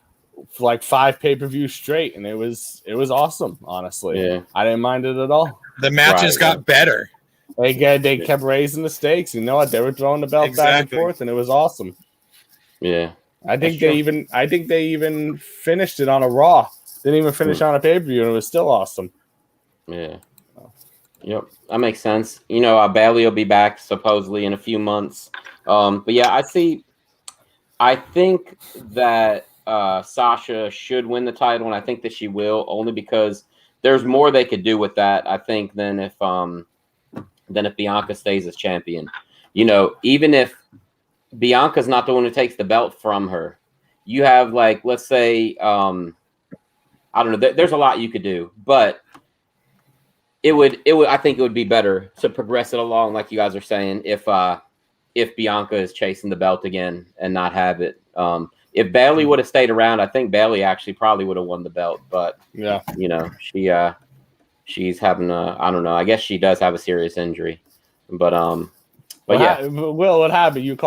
[SPEAKER 2] for like 5 pay-per-views straight, and it was awesome. Honestly, I didn't mind it at all.
[SPEAKER 3] The matches got better.
[SPEAKER 2] They kept raising the stakes. You know what? They were throwing the belt back and forth, and it was awesome.
[SPEAKER 1] Yeah,
[SPEAKER 2] I think they even finished it on a Raw. Didn't even finish on a pay-per-view, and it was still awesome.
[SPEAKER 1] Yeah. Yep, that makes sense. You know, Bailey will be back supposedly in a few months. But yeah, I think that Sasha should win the title, and I think that she will, only because there's more they could do with that, I think, than if Bianca stays as champion. You know, even if Bianca's not the one who takes the belt from her, you have, like, let's say, I don't know, there's a lot you could do, but I think it would be better to progress it along, like you guys are saying, if Bianca is chasing the belt again and not have it. If Bailey would have stayed around, I think Bailey actually probably would have won the belt. But you know, she's having I don't know. I guess she does have a serious injury. But
[SPEAKER 2] Will, what happened? You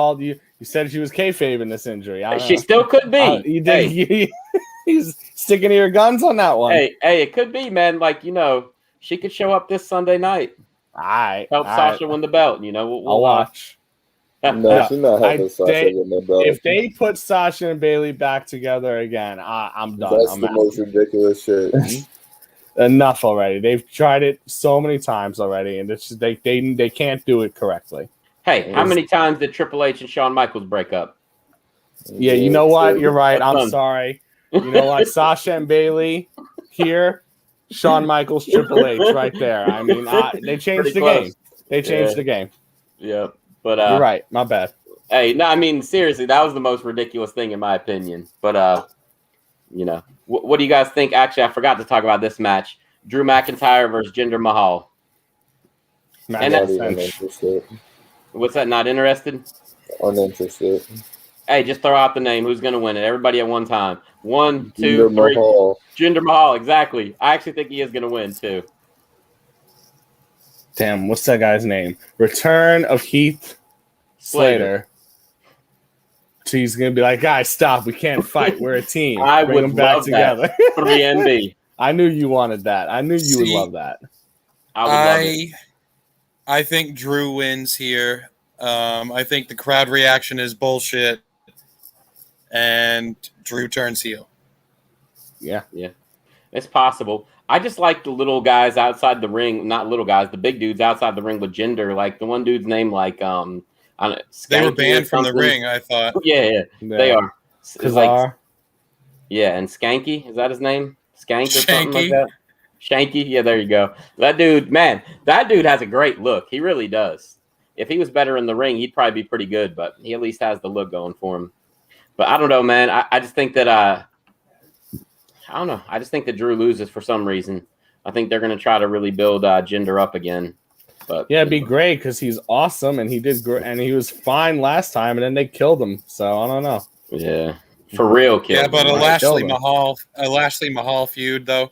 [SPEAKER 2] said she was kayfabing this injury.
[SPEAKER 1] She still could be.
[SPEAKER 2] You did. He's sticking to your guns on that one.
[SPEAKER 1] Hey, it could be, man. Like, you know, she could show up this Sunday night. Help Sasha win the belt. You know,
[SPEAKER 2] I'll watch.
[SPEAKER 4] No, she's not helping Sasha win the belt.
[SPEAKER 2] If they put Sasha and Bailey back together again, I'm done.
[SPEAKER 4] That's the most ridiculous shit.
[SPEAKER 2] Enough already. They've tried it so many times already, and it's just, they can't do it correctly.
[SPEAKER 1] Hey, how many times did Triple H and Shawn Michaels break up?
[SPEAKER 2] Yeah, you know what? You're right. I'm sorry. You know what? Sasha and Bailey here. Shawn Michaels, Triple H, right there. I mean, they changed the game. They changed the game.
[SPEAKER 1] Yeah, but
[SPEAKER 2] you're right. My bad.
[SPEAKER 1] Hey, no, I mean, seriously, that was the most ridiculous thing in my opinion. But you know, what do you guys think? Actually, I forgot to talk about this match: Drew McIntyre versus Jinder Mahal. What's that? Not interested?
[SPEAKER 4] Uninterested.
[SPEAKER 1] Hey, just throw out the name. Who's going to win it? Everybody at one time. 1, 2,
[SPEAKER 4] Jinder
[SPEAKER 1] 3.
[SPEAKER 4] Mahal.
[SPEAKER 1] Jinder Mahal, exactly. I actually think he is going to win, too.
[SPEAKER 2] Damn, what's that guy's name? Return of Heath Slater. He's going to be like, guys, stop. We can't fight. We're a team.
[SPEAKER 1] I
[SPEAKER 2] Bring
[SPEAKER 1] would
[SPEAKER 2] them back
[SPEAKER 1] love
[SPEAKER 2] together.
[SPEAKER 1] That. 3MB.
[SPEAKER 2] I knew you wanted that. I knew you would love that.
[SPEAKER 1] I would love it.
[SPEAKER 3] I think Drew wins here. I think the crowd reaction is bullshit, and Drew turns heel.
[SPEAKER 2] Yeah.
[SPEAKER 1] It's possible. I just like the little guys outside the ring. Not little guys, the big dudes outside the ring with Jinder. Like the one dude's name, like I don't know,
[SPEAKER 3] they were banned from the ring. I thought.
[SPEAKER 1] Yeah. They are. It's like, and Skanky, is that his name? Skank or something like that. Shanky, yeah, there you go. That dude has a great look. He really does. If he was better in the ring, he'd probably be pretty good, but he at least has the look going for him. But I don't know, man. I just think that I don't know. I just think that Drew loses for some reason. I think they're going to try to really build Jinder up again. But
[SPEAKER 2] yeah, it'd be great because he's awesome and he did great, and he was fine last time, and then they killed him. So I don't know.
[SPEAKER 1] Yeah, for real, killed.
[SPEAKER 3] Yeah, but a Lashley Mahal feud though.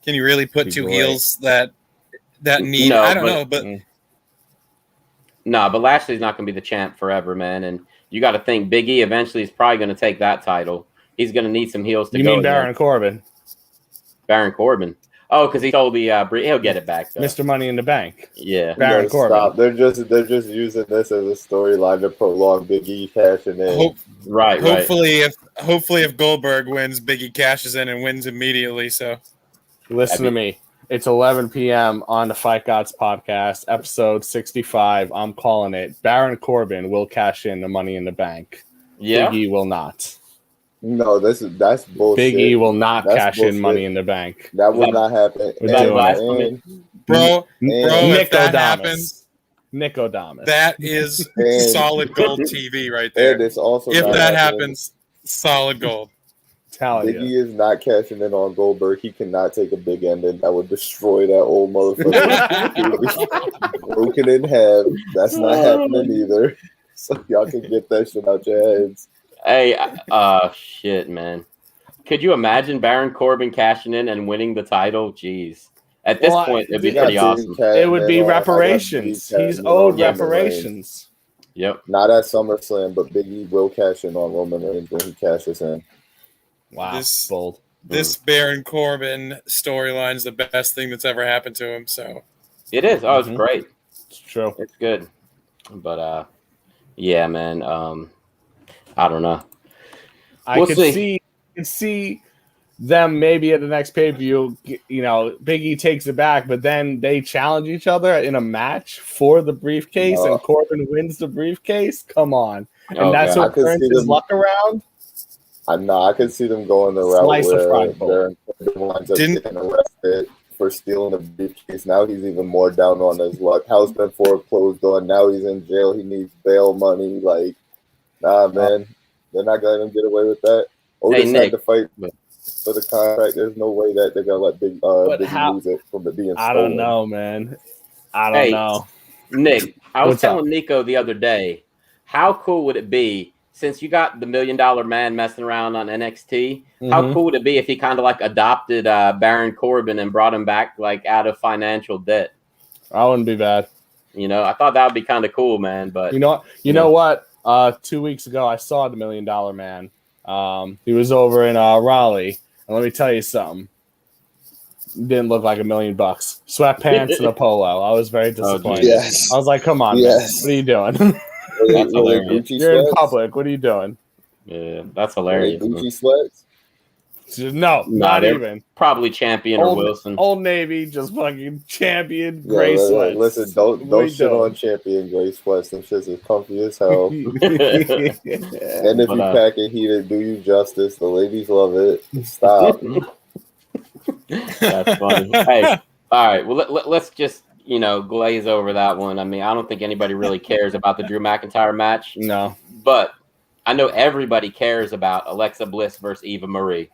[SPEAKER 3] Can you really put two heels that need? No, I don't know, but
[SPEAKER 1] no, but Lashley's not going to be the champ forever, man. And you got to think Big E eventually is probably going to take that title. He's going to need some heels to go.
[SPEAKER 2] You mean Baron Corbin?
[SPEAKER 1] Baron Corbin. Oh, because he told the he'll get it back, though.
[SPEAKER 2] Mr. Money in the Bank.
[SPEAKER 1] Yeah,
[SPEAKER 2] Baron Corbin.
[SPEAKER 4] Stop. They're just using this as a storyline to prolong Big E cashing in.
[SPEAKER 3] Hopefully, if Goldberg wins, Big E cashes in and wins immediately. So
[SPEAKER 2] listen to me. It's 11 p.m. on the Fight Gods podcast, episode 65. I'm calling it. Baron Corbin will cash in the Money in the Bank.
[SPEAKER 1] Yeah.
[SPEAKER 2] Big E will not.
[SPEAKER 4] No, that's bullshit.
[SPEAKER 2] Big E will not
[SPEAKER 4] That's
[SPEAKER 2] cash
[SPEAKER 4] bullshit.
[SPEAKER 2] in Money in the Bank.
[SPEAKER 4] That will not happen.
[SPEAKER 2] We're doing
[SPEAKER 1] blasphemy?
[SPEAKER 3] Bro, if
[SPEAKER 2] Nick
[SPEAKER 3] that
[SPEAKER 2] Odamas.
[SPEAKER 3] happens,
[SPEAKER 2] Nick Odamas.
[SPEAKER 3] that is
[SPEAKER 4] And-
[SPEAKER 3] solid gold TV right there.
[SPEAKER 4] And it's also
[SPEAKER 3] If
[SPEAKER 4] not
[SPEAKER 3] that
[SPEAKER 4] happening.
[SPEAKER 3] happens, solid gold.
[SPEAKER 2] Tell
[SPEAKER 4] Big
[SPEAKER 2] you.
[SPEAKER 4] E is not cashing in on Goldberg. He cannot take a big ending. That would destroy that old motherfucker. He would be broken in half. That's not happening either. So y'all can get that shit out your heads.
[SPEAKER 1] Hey, shit, man. Could you imagine Baron Corbin cashing in and winning the title? Jeez. At this point, it'd be
[SPEAKER 4] You got
[SPEAKER 1] pretty
[SPEAKER 4] Big
[SPEAKER 1] awesome.
[SPEAKER 4] Cash
[SPEAKER 2] It would be
[SPEAKER 4] in on- I got Big
[SPEAKER 2] reparations.
[SPEAKER 4] Cash
[SPEAKER 2] He's
[SPEAKER 4] in
[SPEAKER 2] owed
[SPEAKER 4] on Roman
[SPEAKER 2] reparations.
[SPEAKER 1] Yep.
[SPEAKER 4] Reigns. Not at SummerSlam, but Big E will cash in on Roman Reigns when he cashes in.
[SPEAKER 2] Wow,
[SPEAKER 3] This-
[SPEAKER 2] bold.
[SPEAKER 3] This Baron Corbin storyline is the best thing that's ever happened to him. So
[SPEAKER 1] It is. Oh, it's
[SPEAKER 2] Mhm.
[SPEAKER 1] great.
[SPEAKER 2] It's true.
[SPEAKER 1] It's good. But yeah, man. I don't know.
[SPEAKER 2] I
[SPEAKER 1] We'll
[SPEAKER 2] could see them maybe at the next pay-per-view, you know, Big E takes it back, but then they challenge each other in a match for the briefcase,
[SPEAKER 4] No.
[SPEAKER 2] and Corbin wins the briefcase. Come on. And
[SPEAKER 1] Oh,
[SPEAKER 2] that's
[SPEAKER 1] God.
[SPEAKER 4] I
[SPEAKER 2] what
[SPEAKER 4] could
[SPEAKER 2] turns
[SPEAKER 4] see
[SPEAKER 2] his
[SPEAKER 4] them-
[SPEAKER 2] luck around.
[SPEAKER 4] I could see them going the route
[SPEAKER 2] Slice of
[SPEAKER 4] where
[SPEAKER 2] fried pork.
[SPEAKER 4] Baron Corbin winds up
[SPEAKER 3] Didn't-
[SPEAKER 4] getting arrested for stealing the briefcase. Now he's even more down on his luck. House been foreclosed on. Now he's in jail. He needs bail money. Like, nah, man. They're not going to let him get away with that. Otis
[SPEAKER 1] Nick.
[SPEAKER 4] had to fight for the contract. There's no way that they're going to let Big E
[SPEAKER 2] how-
[SPEAKER 4] lose it from it being stolen.
[SPEAKER 2] I don't know, man. I don't
[SPEAKER 1] Hey,
[SPEAKER 2] know.
[SPEAKER 1] Nick, I was
[SPEAKER 2] What's up?
[SPEAKER 1] telling Nico the other day, how cool would it be since you got the $1 Million Man messing around on NXT? How
[SPEAKER 2] Mhm.
[SPEAKER 1] cool would it be if he kind of like adopted Baron Corbin and brought him back like out of financial debt?
[SPEAKER 2] I wouldn't be bad.
[SPEAKER 1] You know, I thought that would be kind of cool, man. But
[SPEAKER 2] You know what? 2 weeks ago, I saw the $1 Million Man. He was over in Raleigh, and let me tell you something. Didn't look like $1 million. Sweatpants and a polo. I was very disappointed.
[SPEAKER 4] Yes.
[SPEAKER 2] I was like, "Come on,
[SPEAKER 4] Yes.
[SPEAKER 2] man. What are you doing?
[SPEAKER 1] That's
[SPEAKER 4] Were they
[SPEAKER 1] hilarious.
[SPEAKER 4] Gucci
[SPEAKER 2] You're in
[SPEAKER 4] sweats?
[SPEAKER 2] public. What are you doing?"
[SPEAKER 1] yeah, that's
[SPEAKER 4] Were they
[SPEAKER 1] hilarious. man.
[SPEAKER 4] Gucci sweats?
[SPEAKER 2] No, not
[SPEAKER 1] they're
[SPEAKER 2] even.
[SPEAKER 1] Probably Champion or Wilson.
[SPEAKER 2] Old Navy, just fucking champion
[SPEAKER 4] Yeah,
[SPEAKER 2] gray sweats.
[SPEAKER 4] listen,
[SPEAKER 2] What are
[SPEAKER 4] don't
[SPEAKER 2] you
[SPEAKER 4] shit
[SPEAKER 2] doing?
[SPEAKER 4] on Champion gray sweats. Them shits is comfy as hell. And if
[SPEAKER 1] But,
[SPEAKER 4] you pack it heated, do you justice. The ladies love it. Stop.
[SPEAKER 1] That's funny. Hey, all right. Well, let's just glaze over that one. I mean, I don't think anybody really cares about the Drew McIntyre match,
[SPEAKER 2] No,
[SPEAKER 1] but I know everybody cares about Alexa Bliss versus Eva Marie.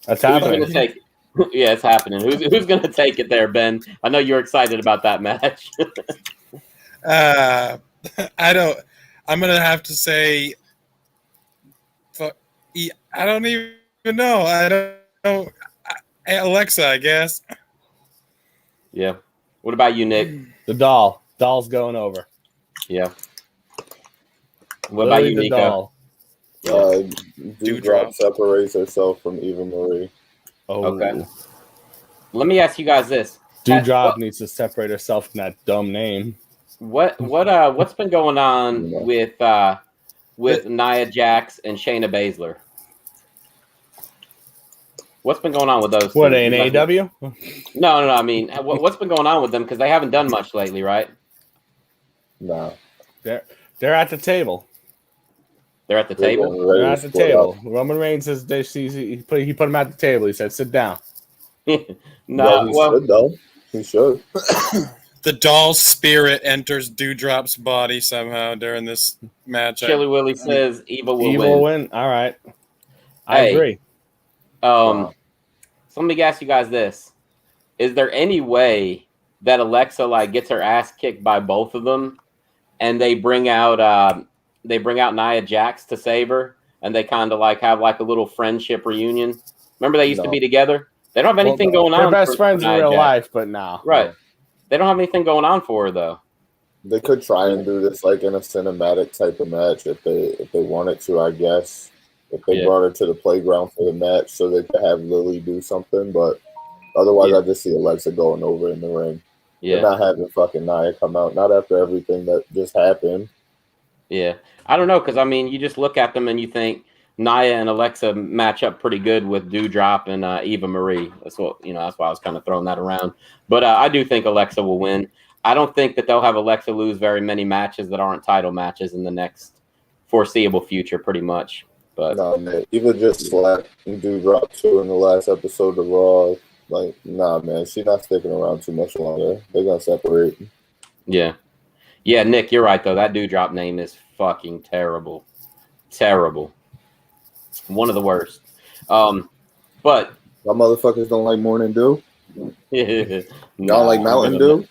[SPEAKER 2] that's
[SPEAKER 1] Who's
[SPEAKER 2] happening.
[SPEAKER 1] going to take? Yeah, it's happening. Who's going to take it there, Ben? I know you're excited about that match.
[SPEAKER 3] I don't. I'm gonna have to say. I don't even know. I don't know. Alexa, I guess.
[SPEAKER 1] Yeah. What about you, Nick?
[SPEAKER 2] The doll's going over.
[SPEAKER 1] Yeah. What about
[SPEAKER 2] Lily
[SPEAKER 1] you,
[SPEAKER 2] the
[SPEAKER 1] Nico?
[SPEAKER 2] doll.
[SPEAKER 4] Dewdrop separates herself from Eva Marie.
[SPEAKER 2] Oh,
[SPEAKER 1] Okay. Let me ask you guys this:
[SPEAKER 2] Dewdrop needs to separate herself from that dumb name.
[SPEAKER 1] what's been going on
[SPEAKER 4] Yeah.
[SPEAKER 1] with Nia Jax and Shayna Baszler? What's been going on with those?
[SPEAKER 2] What,
[SPEAKER 1] two?
[SPEAKER 2] in AEW?
[SPEAKER 1] No. I mean, what's been going on with them? Because they haven't done much lately, right?
[SPEAKER 4] Nah.
[SPEAKER 2] They're at the table.
[SPEAKER 1] They're at the table.
[SPEAKER 2] They're at the table. Roman Reigns says he put him at the table. He said, "Sit down."
[SPEAKER 1] No,
[SPEAKER 4] He
[SPEAKER 1] well,
[SPEAKER 4] should, though. He should.
[SPEAKER 3] The doll's spirit enters Dewdrop's body somehow during this match.
[SPEAKER 1] Chili Willy says Eva will
[SPEAKER 2] He
[SPEAKER 1] win.
[SPEAKER 2] will win. All right. I
[SPEAKER 1] Hey.
[SPEAKER 2] agree.
[SPEAKER 1] So let me ask you guys this: is there any way that Alexa gets her ass kicked by both of them, and they bring out Nia Jax to save her, and they kind of have a little friendship reunion? Remember they used to
[SPEAKER 4] No.
[SPEAKER 1] be together. They don't have anything going on.
[SPEAKER 2] They're best
[SPEAKER 1] for
[SPEAKER 2] friends in
[SPEAKER 1] Nia
[SPEAKER 2] real
[SPEAKER 1] Jax.
[SPEAKER 2] life, but no.
[SPEAKER 1] Right? They don't have anything going on for her though.
[SPEAKER 4] They could try and do this in a cinematic type of match if they wanted to, I guess. If they brought her to the playground for the match so they could have Lily do something, but otherwise I just see Alexa going over in the ring.
[SPEAKER 1] Yeah.
[SPEAKER 4] They're not having fucking Nia come out, not after everything that just happened.
[SPEAKER 1] Yeah, I don't know, because I mean, you just look at them and you think Nia and Alexa match up pretty good with Dewdrop and Eva Marie. That's what that's why I was kind of throwing that around. But I do think Alexa will win. I don't think that they'll have Alexa lose very many matches that aren't title matches in the next foreseeable future, pretty much. But
[SPEAKER 4] nah, man, Eva just slapped Dewdrop too in the last episode of Raw. Like, nah, man, she's not sticking around too much longer. They're gonna separate.
[SPEAKER 1] yeah, Nick, you're right though. That Dewdrop name is fucking terrible, terrible. One of the worst. But
[SPEAKER 4] My motherfuckers don't like morning dew.
[SPEAKER 1] y'all
[SPEAKER 4] Y'all like Mountain Dew?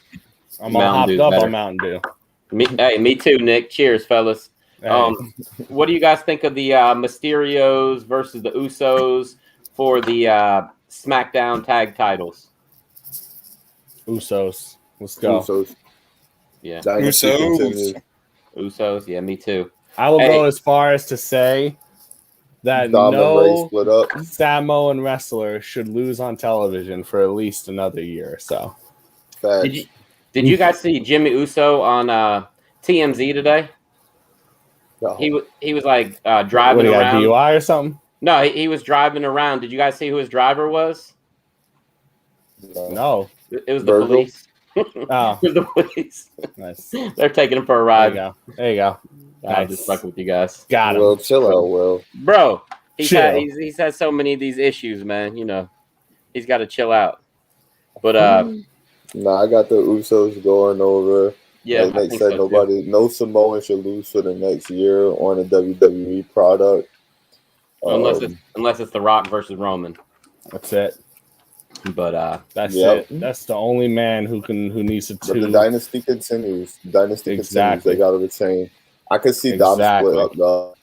[SPEAKER 2] I'm all hopped up on Mountain Dew.
[SPEAKER 1] Me too, Nick. Cheers, fellas.
[SPEAKER 2] Hey.
[SPEAKER 1] What do you guys think of the Mysterios versus the Usos for the SmackDown tag titles?
[SPEAKER 2] Usos. Let's go.
[SPEAKER 4] Usos.
[SPEAKER 1] Yeah.
[SPEAKER 4] Dynasty
[SPEAKER 3] Usos.
[SPEAKER 4] continues.
[SPEAKER 1] Usos. Yeah, me too.
[SPEAKER 2] I will go as far as to say that
[SPEAKER 4] Dom and Ray
[SPEAKER 2] no
[SPEAKER 4] split up.
[SPEAKER 2] Samoan wrestler should lose on television for at least another year or so.
[SPEAKER 4] Facts.
[SPEAKER 1] Did you guys see Jimmy Uso on TMZ today?
[SPEAKER 4] No.
[SPEAKER 1] He was like driving
[SPEAKER 2] What, he got
[SPEAKER 1] around.
[SPEAKER 2] DUI or something?
[SPEAKER 1] No, he was driving around. Did you guys see who his driver was?
[SPEAKER 2] No.
[SPEAKER 1] It was the
[SPEAKER 4] Virgil?
[SPEAKER 1] police.
[SPEAKER 2] Oh,
[SPEAKER 1] It was the police.
[SPEAKER 2] Nice.
[SPEAKER 1] They're taking him for a
[SPEAKER 2] There
[SPEAKER 1] ride.
[SPEAKER 2] you go. There you go.
[SPEAKER 1] I'm
[SPEAKER 2] Nice.
[SPEAKER 1] just fucking with you guys.
[SPEAKER 2] Got him.
[SPEAKER 4] Well, chill out, Will.
[SPEAKER 1] Bro, he's
[SPEAKER 2] Chill.
[SPEAKER 1] had so many of these issues, man. He's got to chill out. But
[SPEAKER 4] Nah, I got the Usos going over.
[SPEAKER 1] yeah,
[SPEAKER 4] Like
[SPEAKER 1] I
[SPEAKER 4] Nick
[SPEAKER 1] think
[SPEAKER 4] said,
[SPEAKER 1] so, too.
[SPEAKER 4] no Samoan should lose for the next year on a WWE product.
[SPEAKER 1] unless it's The Rock versus Roman.
[SPEAKER 2] That's it.
[SPEAKER 1] But
[SPEAKER 2] That's
[SPEAKER 4] Yep.
[SPEAKER 2] it. That's the only man who needs to.
[SPEAKER 4] But the dynasty continues. Dynasty continues.
[SPEAKER 2] Exactly.
[SPEAKER 4] They got to retain. I could see Dom
[SPEAKER 2] Exactly.
[SPEAKER 4] split up, though.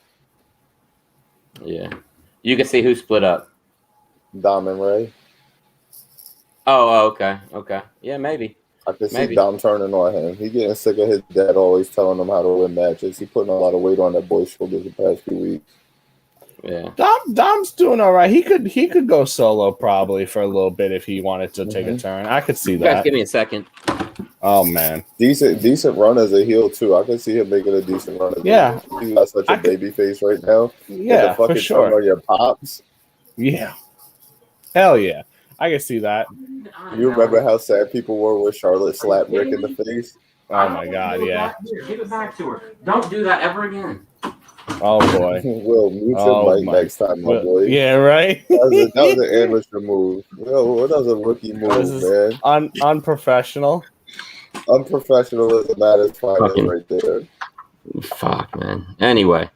[SPEAKER 1] yeah, you can see who split up.
[SPEAKER 4] Dom and Ray.
[SPEAKER 1] Oh, okay, yeah, maybe.
[SPEAKER 4] I could see
[SPEAKER 1] Maybe.
[SPEAKER 4] Dom turning on him. He getting sick of his dad always telling him how to win matches. He putting a lot of weight on that boy's shoulders the past few weeks.
[SPEAKER 1] Yeah,
[SPEAKER 2] Dom's doing all right. He could go solo probably for a little bit if he wanted to take a turn. I could see
[SPEAKER 1] you guys
[SPEAKER 2] that.
[SPEAKER 1] give me a second.
[SPEAKER 2] Oh man.
[SPEAKER 4] Decent run as a heel too. I can see him making a decent run. As
[SPEAKER 2] Yeah.
[SPEAKER 4] a heel. He's got such a baby face right now.
[SPEAKER 2] Yeah,
[SPEAKER 4] the fucking
[SPEAKER 2] for sure.
[SPEAKER 4] turn on your pops.
[SPEAKER 2] Yeah. Hell yeah. I can see that.
[SPEAKER 4] You remember how sad people were when Charlotte slapped Rick in the face?
[SPEAKER 2] Oh my god, yeah.
[SPEAKER 1] Give it back to her. Don't do that ever again.
[SPEAKER 2] Oh boy.
[SPEAKER 4] Will, mute
[SPEAKER 2] Oh,
[SPEAKER 4] your mic
[SPEAKER 2] my-
[SPEAKER 4] next time, my boy.
[SPEAKER 2] Yeah, right?
[SPEAKER 4] That was an amateur move. Yo, that was a rookie
[SPEAKER 2] This
[SPEAKER 4] move,
[SPEAKER 2] is-
[SPEAKER 4] man.
[SPEAKER 2] Unprofessional.
[SPEAKER 4] Unprofessionalism at its finest
[SPEAKER 1] Fucking-
[SPEAKER 4] right there.
[SPEAKER 1] Fuck, man. Anyway,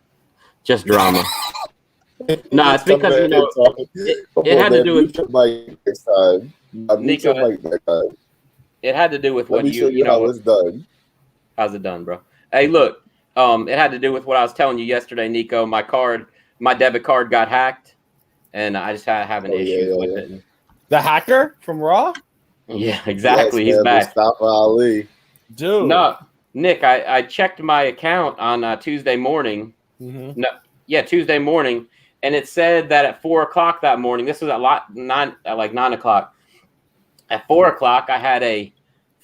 [SPEAKER 1] just drama. No, it's because it had to do with-
[SPEAKER 4] Mute your mic next time. Mute
[SPEAKER 1] Nico,
[SPEAKER 4] your mic next time.
[SPEAKER 1] it had to do with
[SPEAKER 4] Let
[SPEAKER 1] what
[SPEAKER 4] me show
[SPEAKER 1] you
[SPEAKER 4] you how
[SPEAKER 1] know.
[SPEAKER 4] it's done.
[SPEAKER 1] How's it done, bro? Hey, look. It had to do with what I was telling you yesterday, Nico. My debit card got hacked, and I just having issues with it.
[SPEAKER 2] The hacker from Raw?
[SPEAKER 1] Yeah, exactly.
[SPEAKER 4] Yes,
[SPEAKER 1] He's
[SPEAKER 4] man,
[SPEAKER 1] back.
[SPEAKER 4] Mustafa Ali.
[SPEAKER 2] Dude.
[SPEAKER 1] No, Nick, I checked my account on Tuesday morning.
[SPEAKER 2] Mhm.
[SPEAKER 1] Yeah, Tuesday morning, and it said that at 4:00 that morning. This was at like 9 o'clock. At 4:00, I had a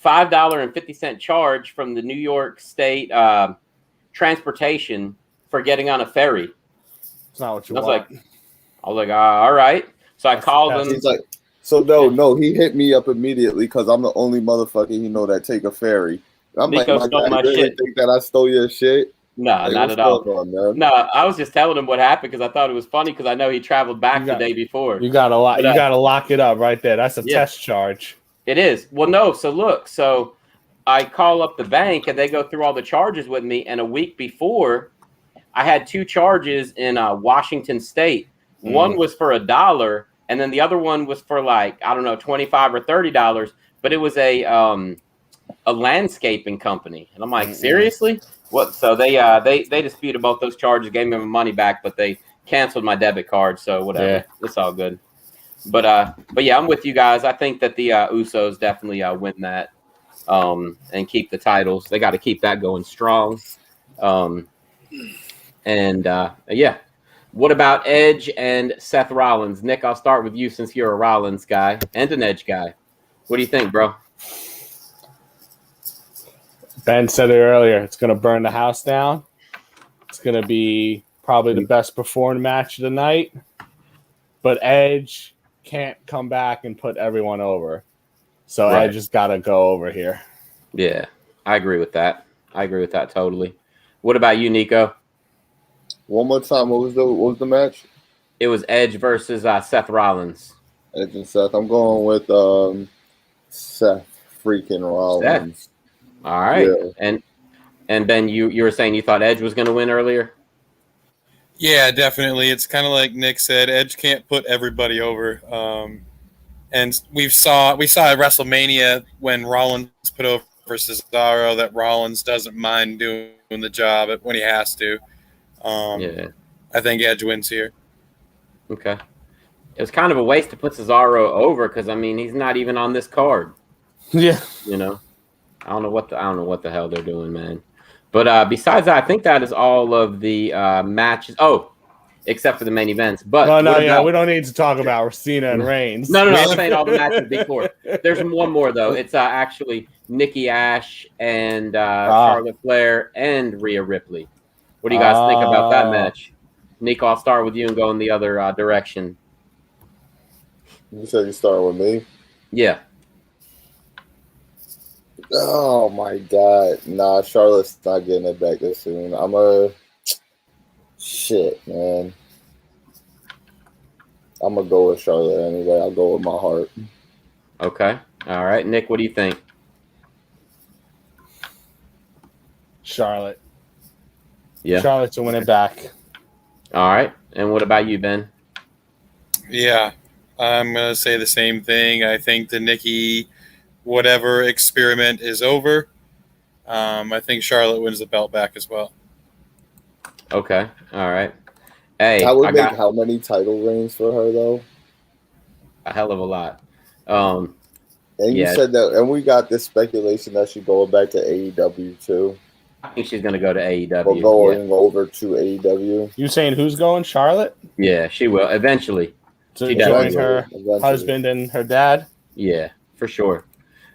[SPEAKER 1] $5.50 charge from the New York State transportation for getting on a ferry.
[SPEAKER 2] It's not what you
[SPEAKER 1] I was
[SPEAKER 2] want.
[SPEAKER 1] like, all right. So I called them.
[SPEAKER 4] He's like, so no, he hit me up immediately because I'm the only motherfucker he know that take a ferry. I'm
[SPEAKER 1] Nico
[SPEAKER 4] like,
[SPEAKER 1] stole
[SPEAKER 4] my
[SPEAKER 1] my
[SPEAKER 4] God, you really
[SPEAKER 1] shit.
[SPEAKER 4] think that I stole your shit?
[SPEAKER 1] No,
[SPEAKER 4] Like,
[SPEAKER 1] not
[SPEAKER 4] what's
[SPEAKER 1] at all.
[SPEAKER 4] going on, man?
[SPEAKER 1] No, I was just telling him what happened because I thought it was funny because I know he traveled back
[SPEAKER 2] You
[SPEAKER 1] the
[SPEAKER 2] got-
[SPEAKER 1] day before.
[SPEAKER 2] You gotta lock.
[SPEAKER 1] But,
[SPEAKER 2] You gotta lock it up right there. That's a
[SPEAKER 1] Yeah.
[SPEAKER 2] test charge.
[SPEAKER 1] It is. Well, no. So look. So I call up the bank and they go through all the charges with me. And a week before, I had 2 charges in Washington State. One was for $1, and then the other one was for like I don't know, $25 or $30. But it was a landscaping company, and I'm like, seriously? What? So they disputed both those charges, gave me my money back, but they canceled my debit card. So whatever,
[SPEAKER 2] Yeah.
[SPEAKER 1] it's all good. But yeah, I'm with you guys. I think that the Usos definitely win that and keep the titles. They got to keep that going strong. Yeah. What about Edge and Seth Rollins? Nick, I'll start with you since you're a Rollins guy and an Edge guy. What do you think, bro?
[SPEAKER 2] Ben said it earlier. It's gonna burn the house down. It's gonna be probably the best performed match of the night. But Edge can't come back and put everyone over. So
[SPEAKER 1] Right.
[SPEAKER 2] Edge has got to go over here.
[SPEAKER 1] Yeah, I agree with that. I agree with that totally. What about you, Nico?
[SPEAKER 4] One more time. What was the match?
[SPEAKER 1] It was Edge versus Seth Rollins.
[SPEAKER 4] Edge and Seth. I'm going with Seth freaking Rollins.
[SPEAKER 1] Seth. All right.
[SPEAKER 4] Yeah.
[SPEAKER 1] And Ben, you were saying you thought Edge was going to win earlier?
[SPEAKER 3] Yeah, definitely. It's kind of like Nick said. Edge can't put everybody over. And we saw at WrestleMania when Rollins put over Cesaro that Rollins doesn't mind doing the job when he has to.
[SPEAKER 1] Yeah.
[SPEAKER 3] I think Edge wins here.
[SPEAKER 1] Okay. It was kind of a waste to put Cesaro over because I mean he's not even on this card.
[SPEAKER 2] Yeah.
[SPEAKER 1] You know, I don't know what the hell they're doing, man. But besides that, I think that is all of the matches. Oh, except for the main events. But
[SPEAKER 2] we don't need to talk about Cena and Reigns.
[SPEAKER 1] No. I'm saying all the matches before. There's one more though. It's actually Nikki Ash and Charlotte Flair and Rhea Ripley. What do you guys think about that match? Nico, I'll start with you and go in the other direction.
[SPEAKER 4] You said you start with me?
[SPEAKER 1] Yeah.
[SPEAKER 4] Oh my God. Nah, Charlotte's not getting it back this soon. Shit, man. I'm gonna go with Charlotte anyway. I'll go with my heart.
[SPEAKER 1] Okay. All right. Nick, what do you think?
[SPEAKER 2] Charlotte.
[SPEAKER 1] Yeah.
[SPEAKER 2] Charlotte's to win it back.
[SPEAKER 1] All right. And what about you, Ben?
[SPEAKER 3] Yeah, I'm going to say the same thing. I think the Nikki whatever experiment is over. I think Charlotte wins the belt back as well.
[SPEAKER 1] Okay. All right. Hey,
[SPEAKER 4] that would make how many title reigns for her, though?
[SPEAKER 1] A hell of a lot.
[SPEAKER 4] And you said that, and we got this speculation that she's going back to AEW, too.
[SPEAKER 1] I think she's going to go to AEW.
[SPEAKER 4] Or going over to AEW.
[SPEAKER 2] You saying who's going? Charlotte?
[SPEAKER 1] Yeah, she will eventually.
[SPEAKER 2] To join her husband and her dad?
[SPEAKER 1] Yeah, for sure.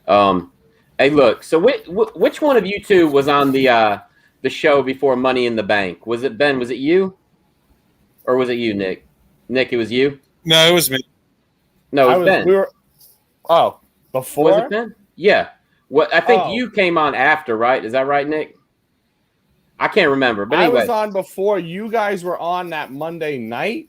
[SPEAKER 1] Hey, look. So, which one of you two was on the show before Money in the Bank? Was it Ben? Was it you, or was it you, Nick? Nick, it was you.
[SPEAKER 3] No, it was me.
[SPEAKER 1] No, it was Ben.
[SPEAKER 2] Before?
[SPEAKER 1] Was it Ben? Yeah. What I think you came on after, right? Is that right, Nick? I can't remember, but anyway.
[SPEAKER 2] I was on before you guys were on that Monday night.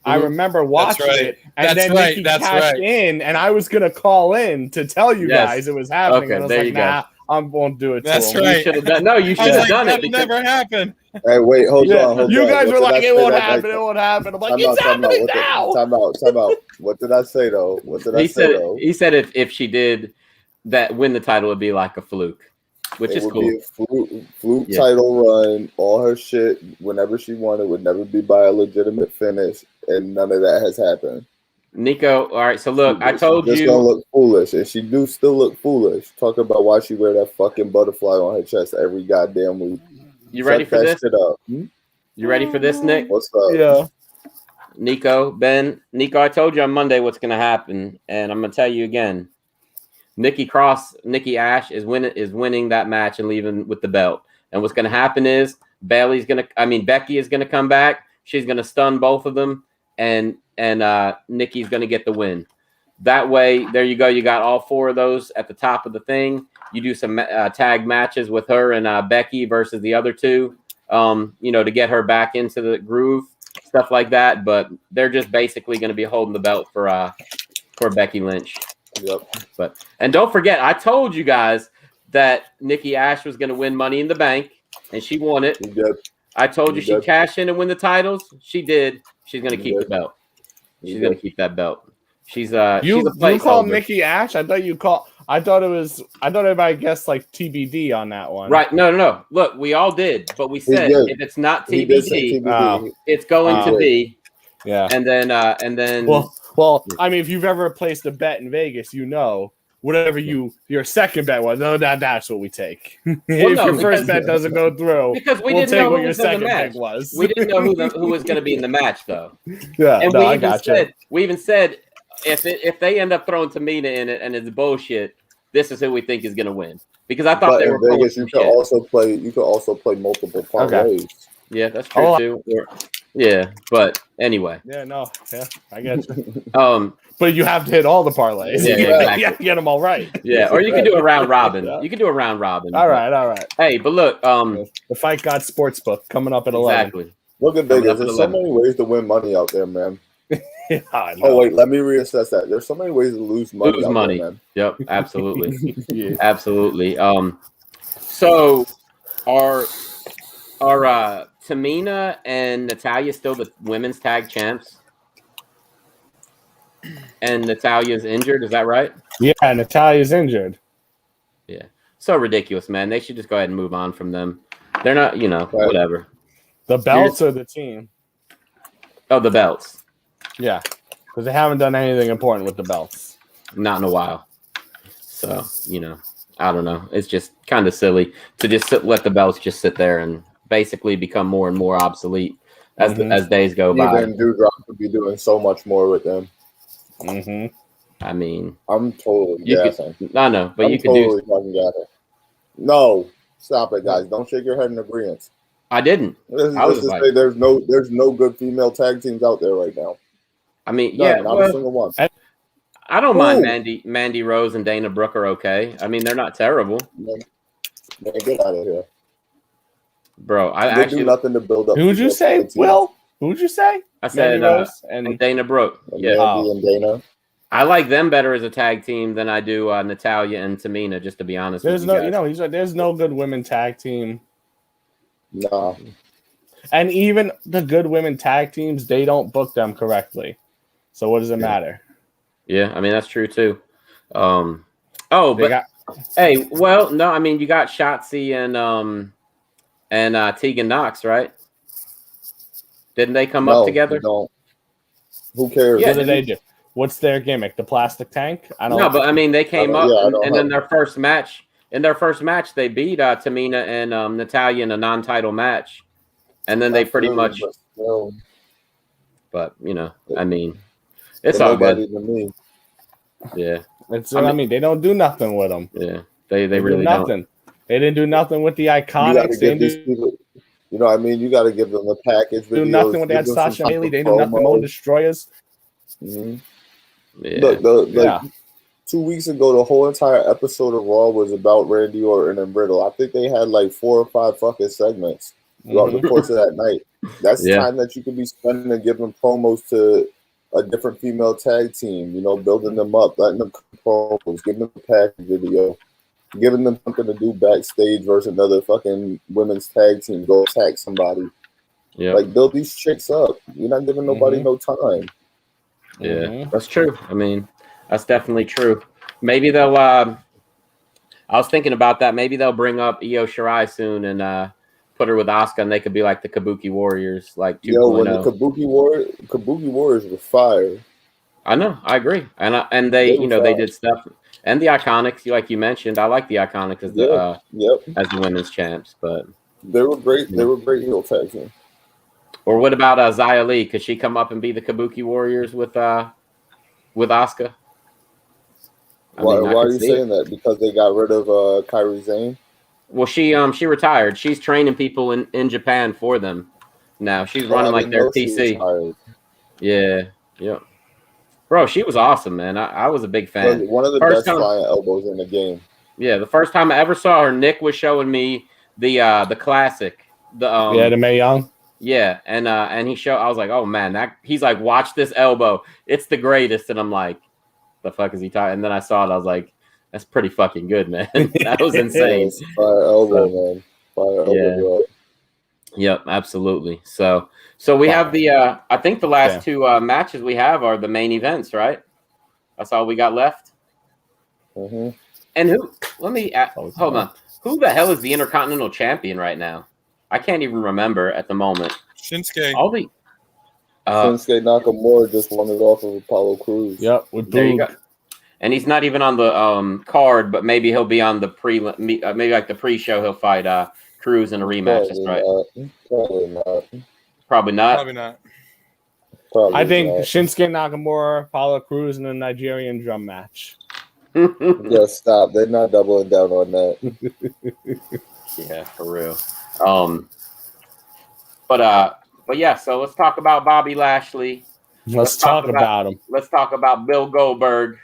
[SPEAKER 2] I remember watching it, and then Nikki cashed in, and I was gonna call in to tell you guys it was happening.
[SPEAKER 1] Okay,
[SPEAKER 2] and I was
[SPEAKER 1] there
[SPEAKER 2] like,
[SPEAKER 1] you go.
[SPEAKER 2] I won't do it.
[SPEAKER 3] That's
[SPEAKER 2] right.
[SPEAKER 1] You should have done. No, you should have done it.
[SPEAKER 3] That'll never happen.
[SPEAKER 4] Hey, wait, hold on.
[SPEAKER 2] You guys were like, it won't happen. It won't happen. I'm like, it's happening now.
[SPEAKER 4] Time out. What did I say though?
[SPEAKER 1] He said if she did that, win the title would be like a fluke. Which is cool.
[SPEAKER 4] Be a fluke title run. All her shit, whenever she wanted, would never be by a legitimate finish, and none of that has happened.
[SPEAKER 1] Nico, all right. So look, I told you.
[SPEAKER 4] She's gonna look foolish, and she do still look foolish. Talk about why she wear that fucking butterfly on her chest every goddamn week.
[SPEAKER 1] You ready for this? You ready for this, Nick?
[SPEAKER 4] What's up?
[SPEAKER 2] Yeah.
[SPEAKER 1] Nico, Ben, I told you on Monday what's gonna happen, and I'm gonna tell you again. Nikki Ash is winning that match and leaving with the belt. And what's going to happen is Becky is going to come back. She's going to stun both of them, and Nikki's going to get the win. That way, there you go. You got all four of those at the top of the thing. You do some tag matches with her and Becky versus the other two, to get her back into the groove, stuff like that. But they're just basically going to be holding the belt for Becky Lynch.
[SPEAKER 4] Yep.
[SPEAKER 1] And don't forget, I told you guys that Nikki Ash was going to win Money in the Bank, and she won it. I told you she'd cash in and win the titles. She did. She's going to keep the belt. She's going to keep that belt. She's a
[SPEAKER 2] you call Nikki Ash? I thought everybody guessed like TBD on that one.
[SPEAKER 1] Right? No. Look, we all did, but we said if it's not TBD, it's going to be.
[SPEAKER 2] Yeah.
[SPEAKER 1] And then.
[SPEAKER 2] Well, I mean, if you've ever placed a bet in Vegas, whatever your second bet was, that's what we take. If your first bet doesn't go through,
[SPEAKER 1] because we
[SPEAKER 2] we'll
[SPEAKER 1] didn't
[SPEAKER 2] take
[SPEAKER 1] know
[SPEAKER 2] what your second pick was.
[SPEAKER 1] We didn't know who was going to be in the match, though.
[SPEAKER 2] Yeah,
[SPEAKER 1] and we even said if they end up throwing Tamina in it and it's bullshit, this is who we think is going to win. Because I thought they were
[SPEAKER 4] in Vegas. You could also play multiple parlays.
[SPEAKER 1] Yeah, that's true too. Yeah, but anyway.
[SPEAKER 2] Yeah, no, yeah, I get you.
[SPEAKER 1] But
[SPEAKER 2] you have to hit all the parlays.
[SPEAKER 1] Yeah, exactly.
[SPEAKER 2] You get them all right.
[SPEAKER 1] Yeah, or you could do a round robin.
[SPEAKER 2] Yeah.
[SPEAKER 1] You could do a round robin.
[SPEAKER 2] All right.
[SPEAKER 1] Hey, but look,
[SPEAKER 2] the Fight God Sportsbook coming up at 11.
[SPEAKER 1] Exactly.
[SPEAKER 4] Look at Vegas. There's so many ways to win money out there, man.
[SPEAKER 2] Yeah,
[SPEAKER 4] oh wait, let me reassess that. There's so many ways to lose money. There, man.
[SPEAKER 1] Yep, absolutely.
[SPEAKER 2] Yeah.
[SPEAKER 1] Absolutely. So are Tamina and Natalya still the women's tag champs? And Natalya's injured, is that right?
[SPEAKER 2] Yeah, Natalya's injured.
[SPEAKER 1] Yeah. So ridiculous, man. They should just go ahead and move on from them. They're not, whatever.
[SPEAKER 2] The belts or the team?
[SPEAKER 1] Oh, the belts.
[SPEAKER 2] Yeah, because they haven't done anything important with the belts.
[SPEAKER 1] Not in a while. So, I don't know. It's just kind of silly to just let the belts just sit there and basically become more and more obsolete as as days go by.
[SPEAKER 4] Even Doudrop could be doing so much more with them.
[SPEAKER 2] Mm-hmm.
[SPEAKER 1] I mean,
[SPEAKER 4] I'm totally gassing.
[SPEAKER 1] I know, but
[SPEAKER 4] I'm
[SPEAKER 1] you could
[SPEAKER 4] totally fucking gassing. No, stop it, guys. Don't shake your head in agreement.
[SPEAKER 1] I didn't.
[SPEAKER 4] Say there's no good female tag teams out there right now.
[SPEAKER 1] I mean,
[SPEAKER 4] not a single one.
[SPEAKER 1] I don't mind Mandy Rose and Dana Brooke are okay. I mean, they're not terrible.
[SPEAKER 4] Man, get out of here,
[SPEAKER 1] bro.
[SPEAKER 4] They do nothing to build up.
[SPEAKER 2] Who'd you say, Will? Who'd you say?
[SPEAKER 1] I said
[SPEAKER 2] Mandy Rose
[SPEAKER 1] and Dana Brooke. Yeah,
[SPEAKER 4] Mandy and Dana.
[SPEAKER 1] I like them better as a tag team than I do Natalya and Tamina. Just to be honest,
[SPEAKER 2] there's there's no good women tag team.
[SPEAKER 4] Nah.
[SPEAKER 2] And even the good women tag teams, they don't book them correctly. So what does it matter?
[SPEAKER 1] Yeah, I mean that's true too. Hey, well, no, I mean you got Shotzi and Tegan Knox, right? Didn't they come up together?
[SPEAKER 4] Don't. Who cares?
[SPEAKER 2] Yeah, what do they do? What's their gimmick? The plastic tank? I don't know.
[SPEAKER 1] No, but I mean they came up and then their first match. In their first match, they beat Tamina and Natalya in a non-title match, and then they pretty much. But I mean, it's all good.
[SPEAKER 4] To me.
[SPEAKER 1] Yeah,
[SPEAKER 2] I mean, they don't do nothing with them.
[SPEAKER 1] Yeah, they really
[SPEAKER 2] do nothing.
[SPEAKER 1] Don't.
[SPEAKER 2] They didn't do nothing with the Iconics.
[SPEAKER 4] You know what I mean? You got to give them the package.
[SPEAKER 2] Do nothing with that Sasha Haley. They do nothing with Destroyers.
[SPEAKER 4] Mm-hmm. Yeah. Look, 2 weeks ago, the whole entire episode of Raw was about Randy Orton and Riddle. I think they had like 4 or 5 fucking segments throughout the course of that night. That's time that you could be spending and giving promos to a different female tag team, building them up, letting them promos, giving them a package video, giving them something to do backstage versus another fucking women's tag team, go attack somebody. Yeah. Like, build these chicks up. You're not giving nobody no time.
[SPEAKER 1] Yeah, that's true. I mean, that's definitely true. Maybe they'll. I was thinking about that. Maybe they'll bring up Io Shirai soon and put her with Asuka, and they could be like the Kabuki Warriors, like 2.0.
[SPEAKER 4] Yo, when the Kabuki Warriors were fire.
[SPEAKER 1] I know. I agree. And they they did stuff, and the Iconics, like you mentioned. I like the Iconics as the as the women's champs, but
[SPEAKER 4] they were great. They were great heel tag team.
[SPEAKER 1] Or what about Xia Li? Could she come up and be the Kabuki Warriors with Asuka?
[SPEAKER 4] Why are you saying that? Because they got rid of Kairi Sane?
[SPEAKER 1] Well, she retired. She's training people in Japan for them now. She's running like their TC. Yeah. Bro, she was awesome, man. I was a big fan.
[SPEAKER 4] One of the best flying elbows in the game.
[SPEAKER 1] Yeah, the first time I ever saw her, Nick was showing me the classic.
[SPEAKER 2] The Mae Young.
[SPEAKER 1] Yeah, and he showed. I was like, oh man, he's like, watch this elbow. It's the greatest. And I'm like, the fuck is he talking? And then I saw it. I was like, that's pretty fucking good, man. That was insane.
[SPEAKER 4] Fire elbow, man. Fire elbow. Bro.
[SPEAKER 1] Yep, absolutely. So we have the. I think the last two matches we have are the main events, right? That's all we got left.
[SPEAKER 4] Mm-hmm.
[SPEAKER 1] And who? Let me hold on. Who the hell is the Intercontinental Champion right now? I can't even remember at the moment.
[SPEAKER 3] Shinsuke.
[SPEAKER 1] Shinsuke
[SPEAKER 4] Nakamura just won it off of Apollo Crews.
[SPEAKER 2] Yep, with
[SPEAKER 1] there you go. And he's not even on the card, but maybe he'll be on the maybe like the pre-show. He'll fight Crews in a rematch. That's right. Probably not.
[SPEAKER 2] I think Shinsuke Nakamura, Apollo Crews, in a Nigerian drum match.
[SPEAKER 4] Yeah, stop. They're not doubling down on that.
[SPEAKER 1] Yeah, for real. But yeah. So let's talk about Bobby Lashley.
[SPEAKER 2] Let's talk about him.
[SPEAKER 1] Let's talk about Bill Goldberg.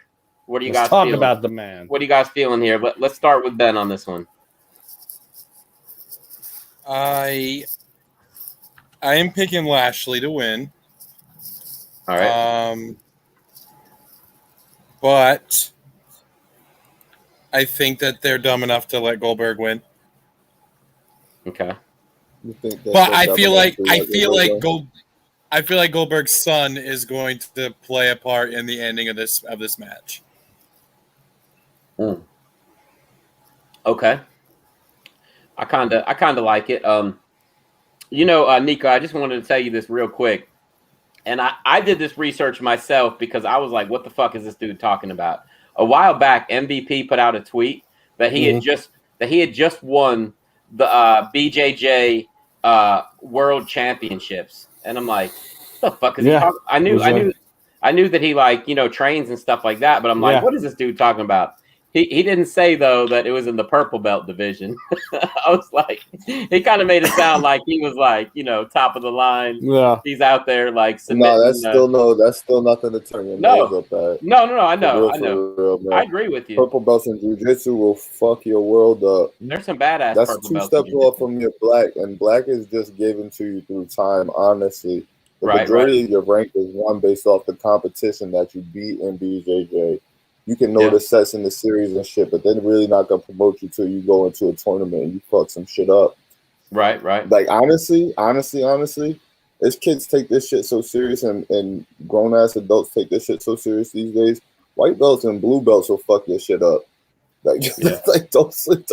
[SPEAKER 1] What do you guys
[SPEAKER 2] talk
[SPEAKER 1] feeling?
[SPEAKER 2] about the man?
[SPEAKER 1] What are you guys feeling here? Let's start with Ben on this one.
[SPEAKER 3] I am picking Lashley to win.
[SPEAKER 1] All right.
[SPEAKER 3] But I think that they're dumb enough to let Goldberg win.
[SPEAKER 1] Okay.
[SPEAKER 3] But I feel like Goldberg's son is going to play a part in the ending of this match.
[SPEAKER 1] Okay. I kind of like it. Nico, I just wanted to tell you this real quick. And I did this research myself because I was like, what the fuck is this dude talking about? A while back, MVP put out a tweet that he had just won the BJJ World Championships. And I'm like, what the fuck is he talking? I knew that he trains and stuff like that, but I'm like, what is this dude talking about? He didn't say though that it was in the purple belt division. I was like, he kind of made it sound like he was like, top of the line.
[SPEAKER 2] Yeah,
[SPEAKER 1] he's out there like submitting.
[SPEAKER 4] No, that's still nothing to turn your nose up at.
[SPEAKER 1] No, I know.
[SPEAKER 4] Real,
[SPEAKER 1] I agree with you.
[SPEAKER 4] Purple belts in jiu-jitsu will fuck your world up.
[SPEAKER 1] There's some badass.
[SPEAKER 4] That's
[SPEAKER 1] purple
[SPEAKER 4] 2
[SPEAKER 1] belts
[SPEAKER 4] steps off from your black, and black is just given to you through time. Honestly, the majority of your rank is won based off the competition that you beat in BJJ. You can know the sets in the series and shit, but they're really not gonna promote you till you go into a tournament and you fuck some shit up.
[SPEAKER 1] Right.
[SPEAKER 4] Like honestly, as kids take this shit so serious and grown ass adults take this shit so serious these days. White belts and blue belts will fuck your shit up. Like, don't sleep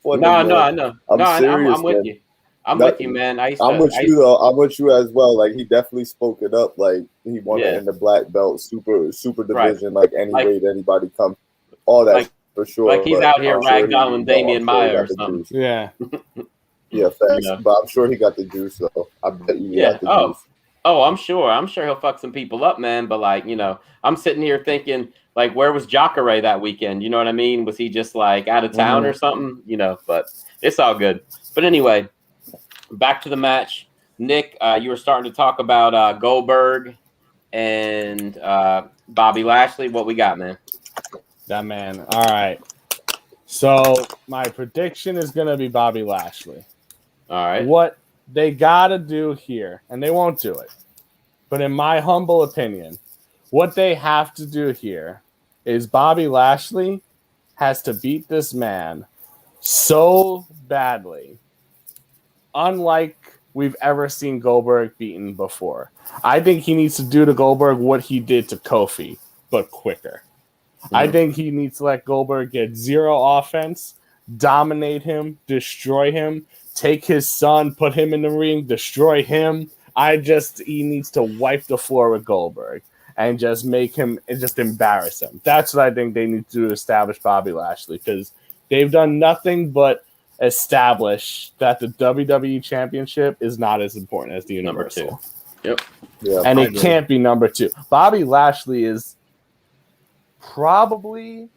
[SPEAKER 4] on it.
[SPEAKER 1] No, I know.
[SPEAKER 4] I'm serious,
[SPEAKER 1] I'm with
[SPEAKER 4] man.
[SPEAKER 1] you. I'm with you, man.
[SPEAKER 4] I'm with you as well. Like he definitely spoke it up. Like he won it in the black belt super division. Like any way that anybody comes, all that for sure.
[SPEAKER 1] Like he's out here ragdolling Damian Maya or something.
[SPEAKER 2] Yeah.
[SPEAKER 4] Yeah, facts. But I'm sure he got the juice though. I bet you got the juice.
[SPEAKER 1] Oh, I'm sure he'll fuck some people up, man. But I'm sitting here thinking, like, where was Jacare that weekend? You know what I mean? Was he just like out of town or something? But it's all good. But anyway. Back to the match. Nick, you were starting to talk about Goldberg and Bobby Lashley. What we got, man?
[SPEAKER 2] That man. All right. So my prediction is going to be Bobby Lashley.
[SPEAKER 1] All right.
[SPEAKER 2] What they got to do here, and they won't do it, but in my humble opinion, what they have to do here is Bobby Lashley has to beat this man so badly, unlike we've ever seen Goldberg beaten before. I think he needs to do to Goldberg what he did to Kofi, but quicker. Mm-hmm. I think he needs to let Goldberg get zero offense, dominate him, destroy him, take his son, put him in the ring, destroy him. He needs to wipe the floor with Goldberg and just make him, and just embarrass him. That's what I think they need to do to establish Bobby Lashley, because they've done nothing but establish that the WWE Championship is not as important as the Universal.
[SPEAKER 1] Number 2. Yep.
[SPEAKER 4] Yeah,
[SPEAKER 2] and it can't be number 2. Bobby Lashley is probably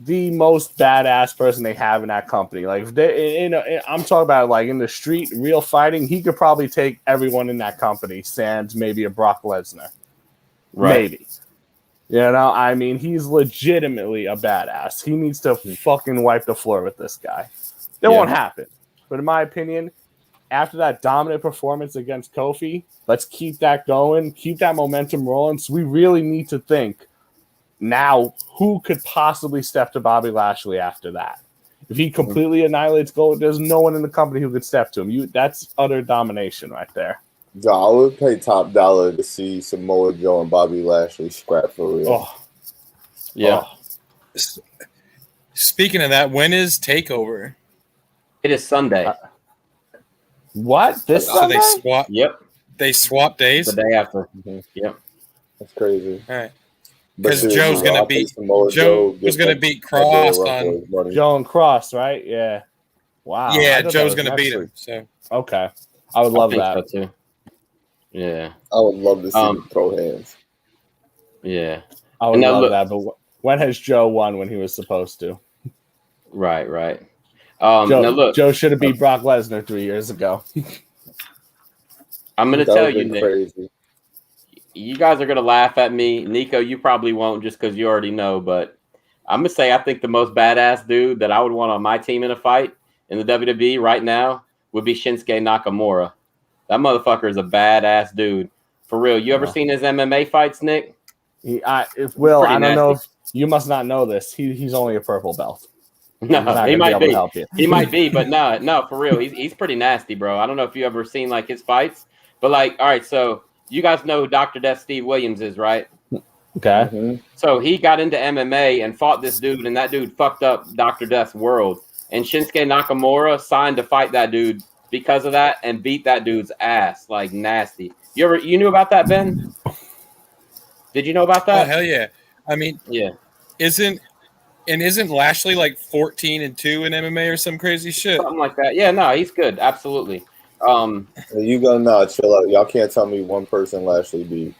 [SPEAKER 2] the most badass person they have in that company. Like, if they, I'm talking about like in the street, real fighting, he could probably take everyone in that company, sans maybe a Brock Lesnar.
[SPEAKER 1] Right.
[SPEAKER 2] Maybe. I mean, he's legitimately a badass. He needs to fucking wipe the floor with this guy. It won't happen. But in my opinion, after that dominant performance against Kofi, let's keep that going, keep that momentum rolling. So we really need to think now who could possibly step to Bobby Lashley after that. If he completely annihilates Gold, there's no one in the company who could step to him. That's utter domination right there.
[SPEAKER 4] Yeah, I would pay top dollar to see Samoa Joe and Bobby Lashley scrap for real.
[SPEAKER 2] Oh.
[SPEAKER 1] Yeah.
[SPEAKER 2] Oh.
[SPEAKER 3] Speaking of that, when is TakeOver?
[SPEAKER 1] It is Sunday.
[SPEAKER 2] What? This Sunday?
[SPEAKER 3] They swap.
[SPEAKER 1] Yep.
[SPEAKER 3] They swap days.
[SPEAKER 1] The day after.
[SPEAKER 4] Mm-hmm.
[SPEAKER 1] Yep.
[SPEAKER 4] That's crazy.
[SPEAKER 3] All right.
[SPEAKER 4] Because
[SPEAKER 3] Joe's gonna beat Cross on
[SPEAKER 2] Joe and Cross, right? Yeah. Wow.
[SPEAKER 3] Yeah, Joe's gonna beat him. So
[SPEAKER 2] okay, I would love that
[SPEAKER 1] so too. Yeah,
[SPEAKER 4] I would love to see them throw hands.
[SPEAKER 1] Yeah,
[SPEAKER 2] I would love that. But when has Joe won when he was supposed to?
[SPEAKER 1] Right.
[SPEAKER 2] Joe should have beat Brock Lesnar 3 years ago.
[SPEAKER 1] I'm gonna
[SPEAKER 4] That
[SPEAKER 1] tell
[SPEAKER 4] would've
[SPEAKER 1] you,
[SPEAKER 4] been
[SPEAKER 1] Nick.
[SPEAKER 4] crazy.
[SPEAKER 1] You guys are gonna laugh at me, Nico. You probably won't, just because you already know. But I'm gonna say I think the most badass dude that I would want on my team in a fight in the WWE right now would be Shinsuke Nakamura. That motherfucker is a badass dude. For real. You ever seen his MMA fights, Nick?
[SPEAKER 2] I don't
[SPEAKER 1] nasty.
[SPEAKER 2] know if you must not know this. He's only a purple belt.
[SPEAKER 1] No, he might be.
[SPEAKER 2] Help you.
[SPEAKER 1] He might be, but no, for real. He's pretty nasty, bro. I don't know if you ever seen like his fights, but like, all right, so you guys know who Dr. Death Steve Williams is, right?
[SPEAKER 2] Okay.
[SPEAKER 4] Mm-hmm.
[SPEAKER 1] So he got into MMA and fought this dude, and that dude fucked up Dr. Death's world. And Shinsuke Nakamura signed to fight that dude because of that and beat that dude's ass like nasty. You knew about that, Ben? Did you know about
[SPEAKER 3] Oh
[SPEAKER 1] that?
[SPEAKER 3] hell yeah! I mean,
[SPEAKER 1] Yeah.
[SPEAKER 3] isn't Lashley like 14-2 in MMA or some crazy shit?
[SPEAKER 1] Something like that. Yeah, no, he's good. Absolutely.
[SPEAKER 4] You gonna chill out. Y'all can't tell me one person Lashley beat.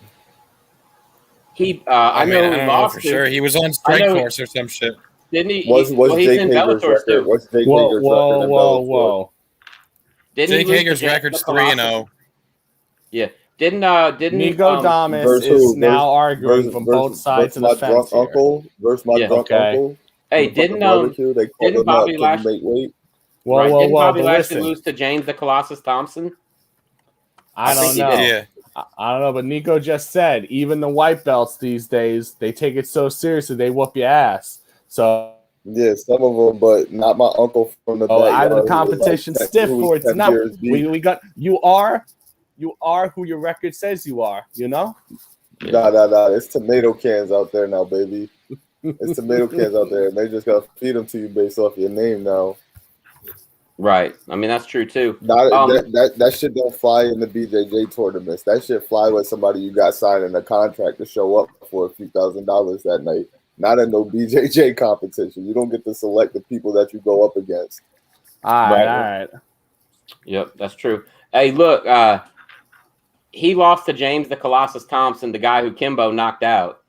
[SPEAKER 1] I know
[SPEAKER 3] I
[SPEAKER 1] he
[SPEAKER 3] don't know
[SPEAKER 1] lost
[SPEAKER 3] for
[SPEAKER 1] to.
[SPEAKER 3] sure. He was on Strike Force or some shit.
[SPEAKER 1] Didn't he?
[SPEAKER 4] What's
[SPEAKER 1] he's
[SPEAKER 4] Jake
[SPEAKER 1] in
[SPEAKER 4] Hager's
[SPEAKER 1] Bellator
[SPEAKER 4] record?
[SPEAKER 1] too.
[SPEAKER 4] What's Jake
[SPEAKER 2] Whoa,
[SPEAKER 4] Hager's record in Bellator?
[SPEAKER 2] whoa.
[SPEAKER 1] Didn't
[SPEAKER 3] Jake
[SPEAKER 1] he lose
[SPEAKER 3] Hager's
[SPEAKER 1] to James
[SPEAKER 3] record's
[SPEAKER 1] the Colossus?
[SPEAKER 3] 3-0.
[SPEAKER 1] Yeah. Didn't
[SPEAKER 2] Nico Damas
[SPEAKER 4] versus
[SPEAKER 2] is
[SPEAKER 4] who?
[SPEAKER 2] now arguing
[SPEAKER 4] versus-
[SPEAKER 2] from both
[SPEAKER 4] versus-
[SPEAKER 2] sides of the
[SPEAKER 4] versus my
[SPEAKER 2] fence
[SPEAKER 4] drunk
[SPEAKER 2] here.
[SPEAKER 4] uncle versus my
[SPEAKER 1] Yeah.
[SPEAKER 4] drunk
[SPEAKER 2] Okay.
[SPEAKER 4] uncle.
[SPEAKER 1] Hey,
[SPEAKER 4] From the
[SPEAKER 1] didn't
[SPEAKER 4] barbecue. They called
[SPEAKER 1] didn't
[SPEAKER 4] him
[SPEAKER 1] Bobby
[SPEAKER 4] up to
[SPEAKER 1] Lashley
[SPEAKER 4] make weight.
[SPEAKER 2] Whoa,
[SPEAKER 1] right?
[SPEAKER 2] whoa,
[SPEAKER 1] Didn't
[SPEAKER 2] whoa!
[SPEAKER 1] Bobby
[SPEAKER 2] But
[SPEAKER 1] Lashley
[SPEAKER 2] listen,
[SPEAKER 1] lose to James the Colossus Thompson?
[SPEAKER 2] I
[SPEAKER 1] think
[SPEAKER 2] don't
[SPEAKER 1] he
[SPEAKER 2] know.
[SPEAKER 1] did.
[SPEAKER 3] Yeah.
[SPEAKER 2] I don't know, but Nico just said even the white belts these days they take it so seriously they whoop your ass. So
[SPEAKER 4] Yeah, some of them, but not my uncle from the backyard.
[SPEAKER 2] either the
[SPEAKER 4] who was
[SPEAKER 2] competition
[SPEAKER 4] like
[SPEAKER 2] stiff
[SPEAKER 4] who was
[SPEAKER 2] or it's
[SPEAKER 4] 10
[SPEAKER 2] not.
[SPEAKER 4] years deep.
[SPEAKER 2] We got you are who your record says you are. You know.
[SPEAKER 4] Nah. It's tomato cans out there now, baby. It's tomato cans out there, and they just gotta feed them to you based off your name now.
[SPEAKER 1] Right. I mean, that's true too.
[SPEAKER 4] That shit don't fly in the BJJ tournaments. That shit fly with somebody you got signing a contract to show up for a few $1,000s that night. Not in no BJJ competition. You don't get to select the people that you go up against.
[SPEAKER 2] All right.
[SPEAKER 1] Yep, that's true. Hey, look, he lost to James the Colossus Thompson, the guy who Kimbo knocked out.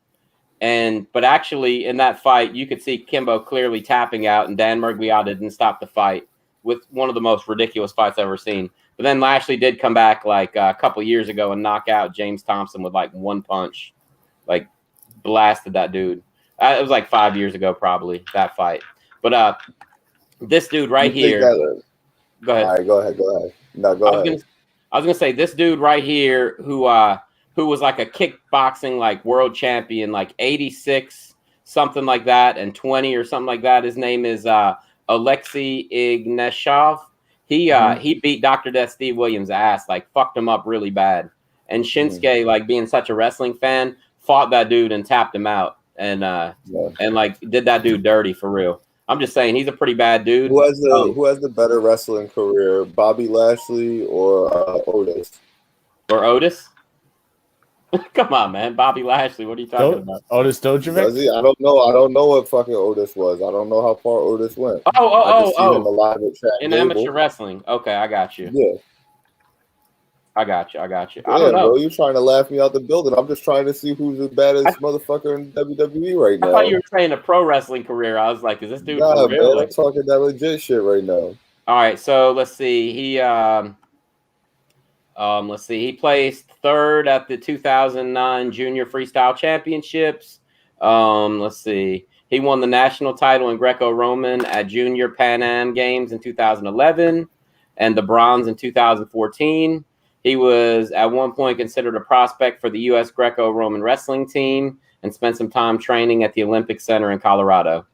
[SPEAKER 1] But actually, in that fight, you could see Kimbo clearly tapping out, and Dan Miragliotta didn't stop the fight with one of the most ridiculous fights I've ever seen. But then Lashley did come back like a couple years ago and knock out James Thompson with like one punch, like blasted that dude. It was like 5 years ago, probably, that fight. But this dude right here. Go ahead.
[SPEAKER 4] All right, go ahead. No, go ahead.
[SPEAKER 1] I was gonna say this dude right here who was like a kickboxing like world champion, like 86, something like that, and 20 or something like that. His name is Alexei Ignashov. He beat Dr. Death Steve Williams' ass, like fucked him up really bad. And Shinsuke, like being such a wrestling fan, fought that dude and tapped him out and like did that dude dirty for real. I'm just saying he's a pretty bad dude.
[SPEAKER 4] Who has the better wrestling career, Bobby Lashley or Otis?
[SPEAKER 1] Or Otis? Come on, man. Bobby Lashley. What are you talking about?
[SPEAKER 2] Otis Dojovic?
[SPEAKER 4] I don't know. I don't know what fucking Otis was. I don't know how far Otis went.
[SPEAKER 1] In amateur wrestling. Okay, I got you.
[SPEAKER 4] Yeah.
[SPEAKER 1] I got you. I
[SPEAKER 4] Yeah,
[SPEAKER 1] don't know.
[SPEAKER 4] bro, you're trying to laugh me out the building. I'm just trying to see who's the baddest motherfucker in WWE right now.
[SPEAKER 1] I thought you were saying a pro wrestling career. I was like, is this dude
[SPEAKER 4] Nah,
[SPEAKER 1] for real?
[SPEAKER 4] man,
[SPEAKER 1] Like,
[SPEAKER 4] I'm talking that legit shit right now.
[SPEAKER 1] all right, so let's see. He placed third at the 2009 Junior Freestyle Championships. Let's see. He won the national title in Greco-Roman at Junior Pan Am Games in 2011 and the bronze in 2014. He was at one point considered a prospect for the U.S. Greco-Roman wrestling team and spent some time training at the Olympic Center in Colorado.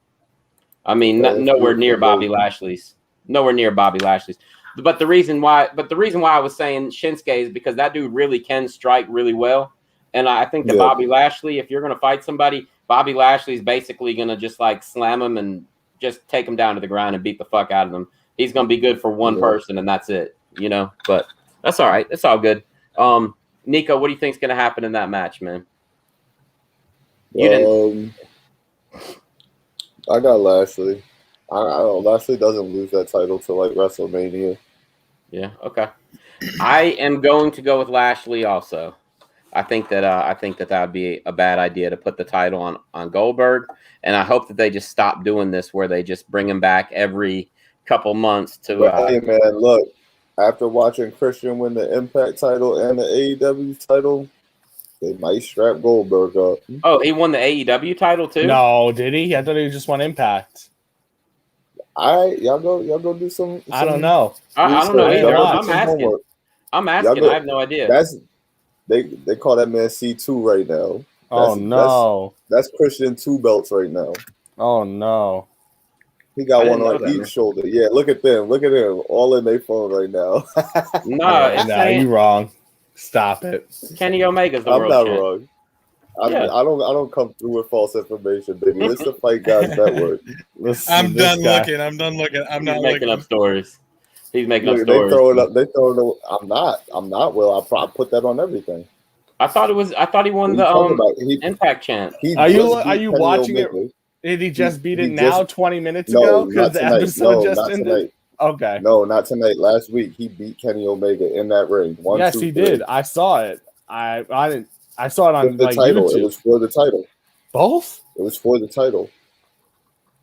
[SPEAKER 1] I mean, nowhere near Bobby Lashley's. Nowhere near Bobby Lashley's. But the reason why I was saying Shinsuke is because that dude really can strike really well. And I think that Bobby Lashley, if you're going to fight somebody, Bobby Lashley's basically going to just like slam him and just take him down to the ground and beat the fuck out of them. He's going to be good for one person and that's it, you know, but that's all right. It's all good. Nico, what do you think's going to happen in that match, man?
[SPEAKER 4] I got Lashley. I don't. Lashley doesn't lose that title till like WrestleMania.
[SPEAKER 1] Yeah. Okay. I am going to go with Lashley also. I think that would be a bad idea to put the title on Goldberg, and I hope that they just stop doing this where they just bring him back every couple months to.
[SPEAKER 4] Hey man, look, after watching Christian win the Impact title and the AEW title, they might strap Goldberg up.
[SPEAKER 1] Oh, he won the AEW title too?
[SPEAKER 2] No, did he? I thought he just won Impact.
[SPEAKER 4] All right, y'all go do some.
[SPEAKER 2] I don't know.
[SPEAKER 1] I don't know
[SPEAKER 2] research.
[SPEAKER 1] either.
[SPEAKER 2] Y'all
[SPEAKER 1] I'm asking. I'm asking.
[SPEAKER 4] Y'all go-
[SPEAKER 1] I have no idea.
[SPEAKER 4] That's they call that man C2 right now.
[SPEAKER 2] Oh no.
[SPEAKER 4] That's Christian 2 belts right now.
[SPEAKER 2] Oh no.
[SPEAKER 4] He got
[SPEAKER 1] I
[SPEAKER 4] one
[SPEAKER 1] didn't know
[SPEAKER 4] on
[SPEAKER 1] that,
[SPEAKER 4] each
[SPEAKER 1] man.
[SPEAKER 4] shoulder. Yeah, look at them. Look at him. All in their phone right now.
[SPEAKER 1] No, it's
[SPEAKER 2] Nah,
[SPEAKER 1] saying
[SPEAKER 2] you wrong. Stop it.
[SPEAKER 1] Kenny Omega's the
[SPEAKER 4] I'm
[SPEAKER 1] world
[SPEAKER 4] not
[SPEAKER 1] champ.
[SPEAKER 4] wrong.
[SPEAKER 1] Yeah.
[SPEAKER 4] I don't come through with false information, baby. This is the Fight Guys Network.
[SPEAKER 2] Listen,
[SPEAKER 3] I'm
[SPEAKER 2] this
[SPEAKER 3] done
[SPEAKER 2] guy-
[SPEAKER 3] looking. I'm done looking. I'm
[SPEAKER 1] He's
[SPEAKER 3] not
[SPEAKER 1] making
[SPEAKER 3] looking.
[SPEAKER 1] up stories. He's making up
[SPEAKER 4] Look, they
[SPEAKER 1] stories.
[SPEAKER 4] throwing up. They throwing up. I'm not. Well, I put that on everything.
[SPEAKER 1] I thought he won
[SPEAKER 4] What
[SPEAKER 1] the
[SPEAKER 4] are you talking about?
[SPEAKER 1] Impact champ.
[SPEAKER 4] He
[SPEAKER 2] Are you
[SPEAKER 4] just beat Kenny
[SPEAKER 2] watching it?
[SPEAKER 4] Omega.
[SPEAKER 2] Did he just beat it
[SPEAKER 4] he
[SPEAKER 2] now?
[SPEAKER 4] just-
[SPEAKER 2] 20 minutes
[SPEAKER 4] No,
[SPEAKER 2] ago?
[SPEAKER 4] not
[SPEAKER 2] Because the
[SPEAKER 4] tonight.
[SPEAKER 2] episode
[SPEAKER 4] No,
[SPEAKER 2] just
[SPEAKER 4] not
[SPEAKER 2] ended.
[SPEAKER 4] tonight.
[SPEAKER 2] Okay.
[SPEAKER 4] No, not tonight. Last week he beat Kenny Omega in that ring.
[SPEAKER 2] Yes, he did. I saw it. I didn't. I saw it on
[SPEAKER 4] With the
[SPEAKER 2] like
[SPEAKER 4] title.
[SPEAKER 2] YouTube.
[SPEAKER 4] It was for the title.
[SPEAKER 2] Both?
[SPEAKER 4] It was for the title.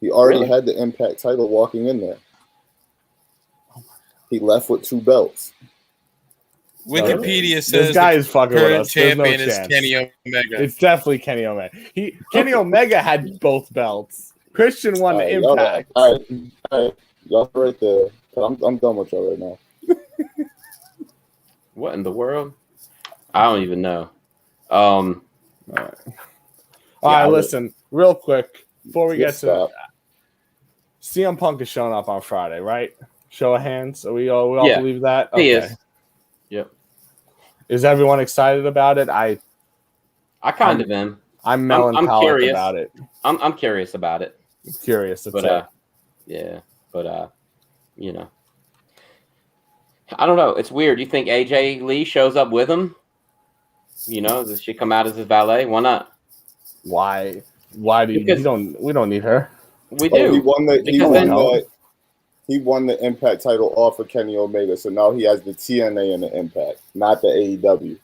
[SPEAKER 4] He already
[SPEAKER 1] Really?
[SPEAKER 4] had the Impact title walking in there. He left with 2 belts.
[SPEAKER 3] Wikipedia
[SPEAKER 2] This
[SPEAKER 3] says
[SPEAKER 2] guy
[SPEAKER 3] the
[SPEAKER 2] is fucking with
[SPEAKER 3] current
[SPEAKER 2] us. There's no
[SPEAKER 3] champion is
[SPEAKER 2] chance.
[SPEAKER 3] Kenny Omega.
[SPEAKER 2] It's definitely Kenny Omega. Kenny Omega had both belts. Christian won the
[SPEAKER 4] Y'all-
[SPEAKER 2] Impact.
[SPEAKER 4] all right. Y'all right there. I'm done with y'all right now.
[SPEAKER 1] What in the world? I don't even know. All
[SPEAKER 2] right, listen, real quick before we get to
[SPEAKER 4] Stop.
[SPEAKER 2] CM Punk is showing up on Friday, right? Show of hands. We all
[SPEAKER 1] Yeah,
[SPEAKER 2] believe that.
[SPEAKER 1] He is. Yep.
[SPEAKER 2] Is everyone excited about it?
[SPEAKER 1] I kind of am.
[SPEAKER 2] I'm melancholic
[SPEAKER 1] curious.
[SPEAKER 2] about it.
[SPEAKER 1] I'm curious about it.
[SPEAKER 2] Curious. That's
[SPEAKER 1] But
[SPEAKER 2] it.
[SPEAKER 1] yeah. But you know. I don't know. It's weird. You think AJ Lee shows up with him? You know, does she come out as his valet? Why not?
[SPEAKER 2] Why? Why do you
[SPEAKER 1] Because-
[SPEAKER 2] don't? We don't need her.
[SPEAKER 1] We
[SPEAKER 4] Oh,
[SPEAKER 1] do.
[SPEAKER 4] he won the Impact title off of Kenny Omega, so now he has the TNA and the Impact, not the AEW.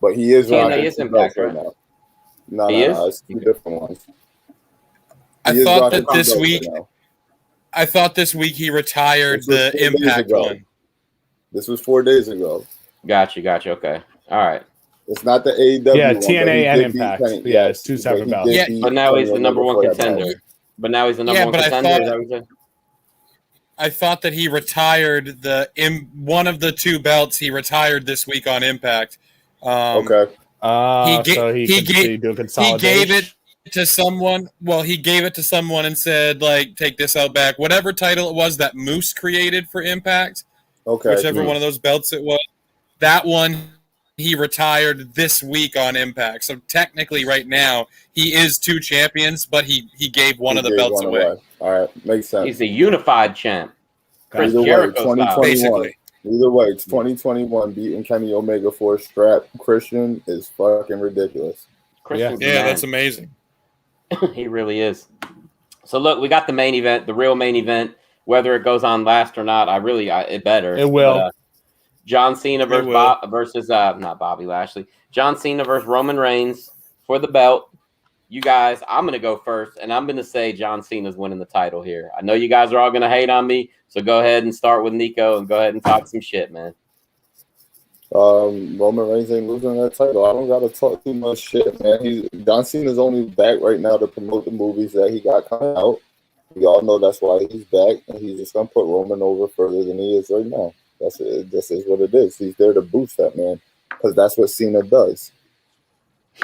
[SPEAKER 4] But he is
[SPEAKER 1] TNA
[SPEAKER 4] rocking
[SPEAKER 1] is
[SPEAKER 4] 2
[SPEAKER 1] Impact,
[SPEAKER 4] belts right
[SPEAKER 1] right?
[SPEAKER 4] now. No,
[SPEAKER 1] He is?
[SPEAKER 4] it's 2 different ones.
[SPEAKER 3] I
[SPEAKER 4] He is
[SPEAKER 3] thought
[SPEAKER 4] rocking
[SPEAKER 3] that
[SPEAKER 4] 2
[SPEAKER 3] this
[SPEAKER 4] belts
[SPEAKER 3] week.
[SPEAKER 4] right now.
[SPEAKER 3] I thought this week he retired
[SPEAKER 4] This was
[SPEAKER 3] the
[SPEAKER 4] 4 days
[SPEAKER 3] Impact
[SPEAKER 4] ago.
[SPEAKER 3] one.
[SPEAKER 4] This was 4 days ago.
[SPEAKER 1] Gotcha. Okay. All right.
[SPEAKER 4] It's not the AEW
[SPEAKER 2] Yeah,
[SPEAKER 4] one. but
[SPEAKER 2] TNA
[SPEAKER 4] he
[SPEAKER 2] and
[SPEAKER 4] did beat
[SPEAKER 2] Impact.
[SPEAKER 4] Kenny.
[SPEAKER 2] Yeah,
[SPEAKER 4] Yes,
[SPEAKER 2] it's 2
[SPEAKER 4] but
[SPEAKER 2] separate
[SPEAKER 4] he
[SPEAKER 2] belts.
[SPEAKER 4] did
[SPEAKER 3] Yeah,
[SPEAKER 4] beat
[SPEAKER 1] But now he's
[SPEAKER 4] Kenny
[SPEAKER 1] the number
[SPEAKER 4] Omega
[SPEAKER 1] one
[SPEAKER 4] for that belt.
[SPEAKER 1] contender. But now he's the number
[SPEAKER 3] Yeah,
[SPEAKER 1] one
[SPEAKER 3] but I
[SPEAKER 1] contender.
[SPEAKER 3] thought-
[SPEAKER 1] Is that what you're saying?
[SPEAKER 3] I thought that he retired one of the 2 belts. He retired this week on Impact.
[SPEAKER 4] Okay.
[SPEAKER 2] So he
[SPEAKER 3] he
[SPEAKER 2] could
[SPEAKER 3] gave-
[SPEAKER 2] do
[SPEAKER 3] He
[SPEAKER 2] consolidation.
[SPEAKER 3] gave it to someone. Well, he gave it to someone and said, like, take this out back. Whatever title it was that Moose created for Impact,
[SPEAKER 4] Okay.
[SPEAKER 3] whichever one of those belts it was, that one he retired this week on Impact. So technically, right now, he is 2 champions, but he gave one
[SPEAKER 4] He
[SPEAKER 3] of the
[SPEAKER 4] gave
[SPEAKER 3] belts
[SPEAKER 4] one
[SPEAKER 3] away.
[SPEAKER 4] All right. Makes sense.
[SPEAKER 1] He's a unified champ. Chris
[SPEAKER 4] Either way,
[SPEAKER 1] Jericho style.
[SPEAKER 4] 2021.
[SPEAKER 3] Basically.
[SPEAKER 4] Either way, it's 2021 beating Kenny Omega for a strap. Christian is fucking ridiculous.
[SPEAKER 1] Christian's the
[SPEAKER 3] Yeah,
[SPEAKER 1] man.
[SPEAKER 3] that's amazing.
[SPEAKER 1] He really is. So look, we got the main event, the real main event. Whether it goes on last or not, it better.
[SPEAKER 2] It will.
[SPEAKER 1] But, John Cena versus
[SPEAKER 3] will.
[SPEAKER 1] versus not Bobby Lashley. John Cena versus Roman Reigns for the belt. You guys, I'm gonna go first, and I'm gonna say John Cena's winning the title here. I know you guys are all gonna hate on me, so go ahead and start with Nico and go ahead and talk some shit, man.
[SPEAKER 4] Roman Reigns ain't losing that title. I don't gotta talk too much shit, man. John Cena's only back right now to promote the movies that he got coming out. We all know that's why he's back, and he's just gonna put Roman over further than he is right now. That's it. This is what it is. He's there to boost that man, because that's what Cena does.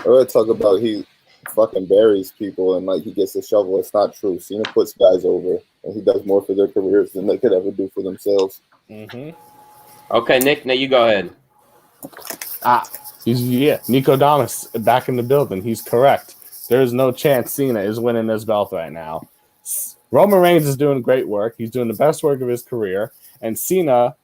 [SPEAKER 4] I would talk about he fucking buries people and like he gets a shovel. It's not true. Cena puts guys over, and he does more for their careers than they could ever do for themselves.
[SPEAKER 2] Mm-hmm.
[SPEAKER 1] Okay, Nick, now you go ahead.
[SPEAKER 2] Nico Damas back in the building. He's correct. There's no chance Cena is winning this belt right now. Roman Reigns is doing great work. He's doing the best work of his career, and Cena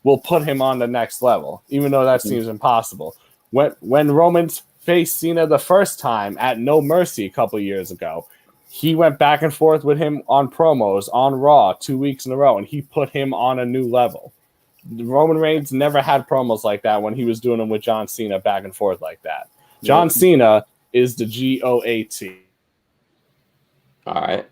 [SPEAKER 2] will put him on the next level, even though that seems impossible. When Roman's faced Cena the first time at No Mercy a couple years ago, he went back and forth with him on promos on Raw 2 weeks in a row, and he put him on a new level. Roman Reigns never had promos like that when he was doing them with John Cena back and forth like that. John Cena is the GOAT.
[SPEAKER 1] All right.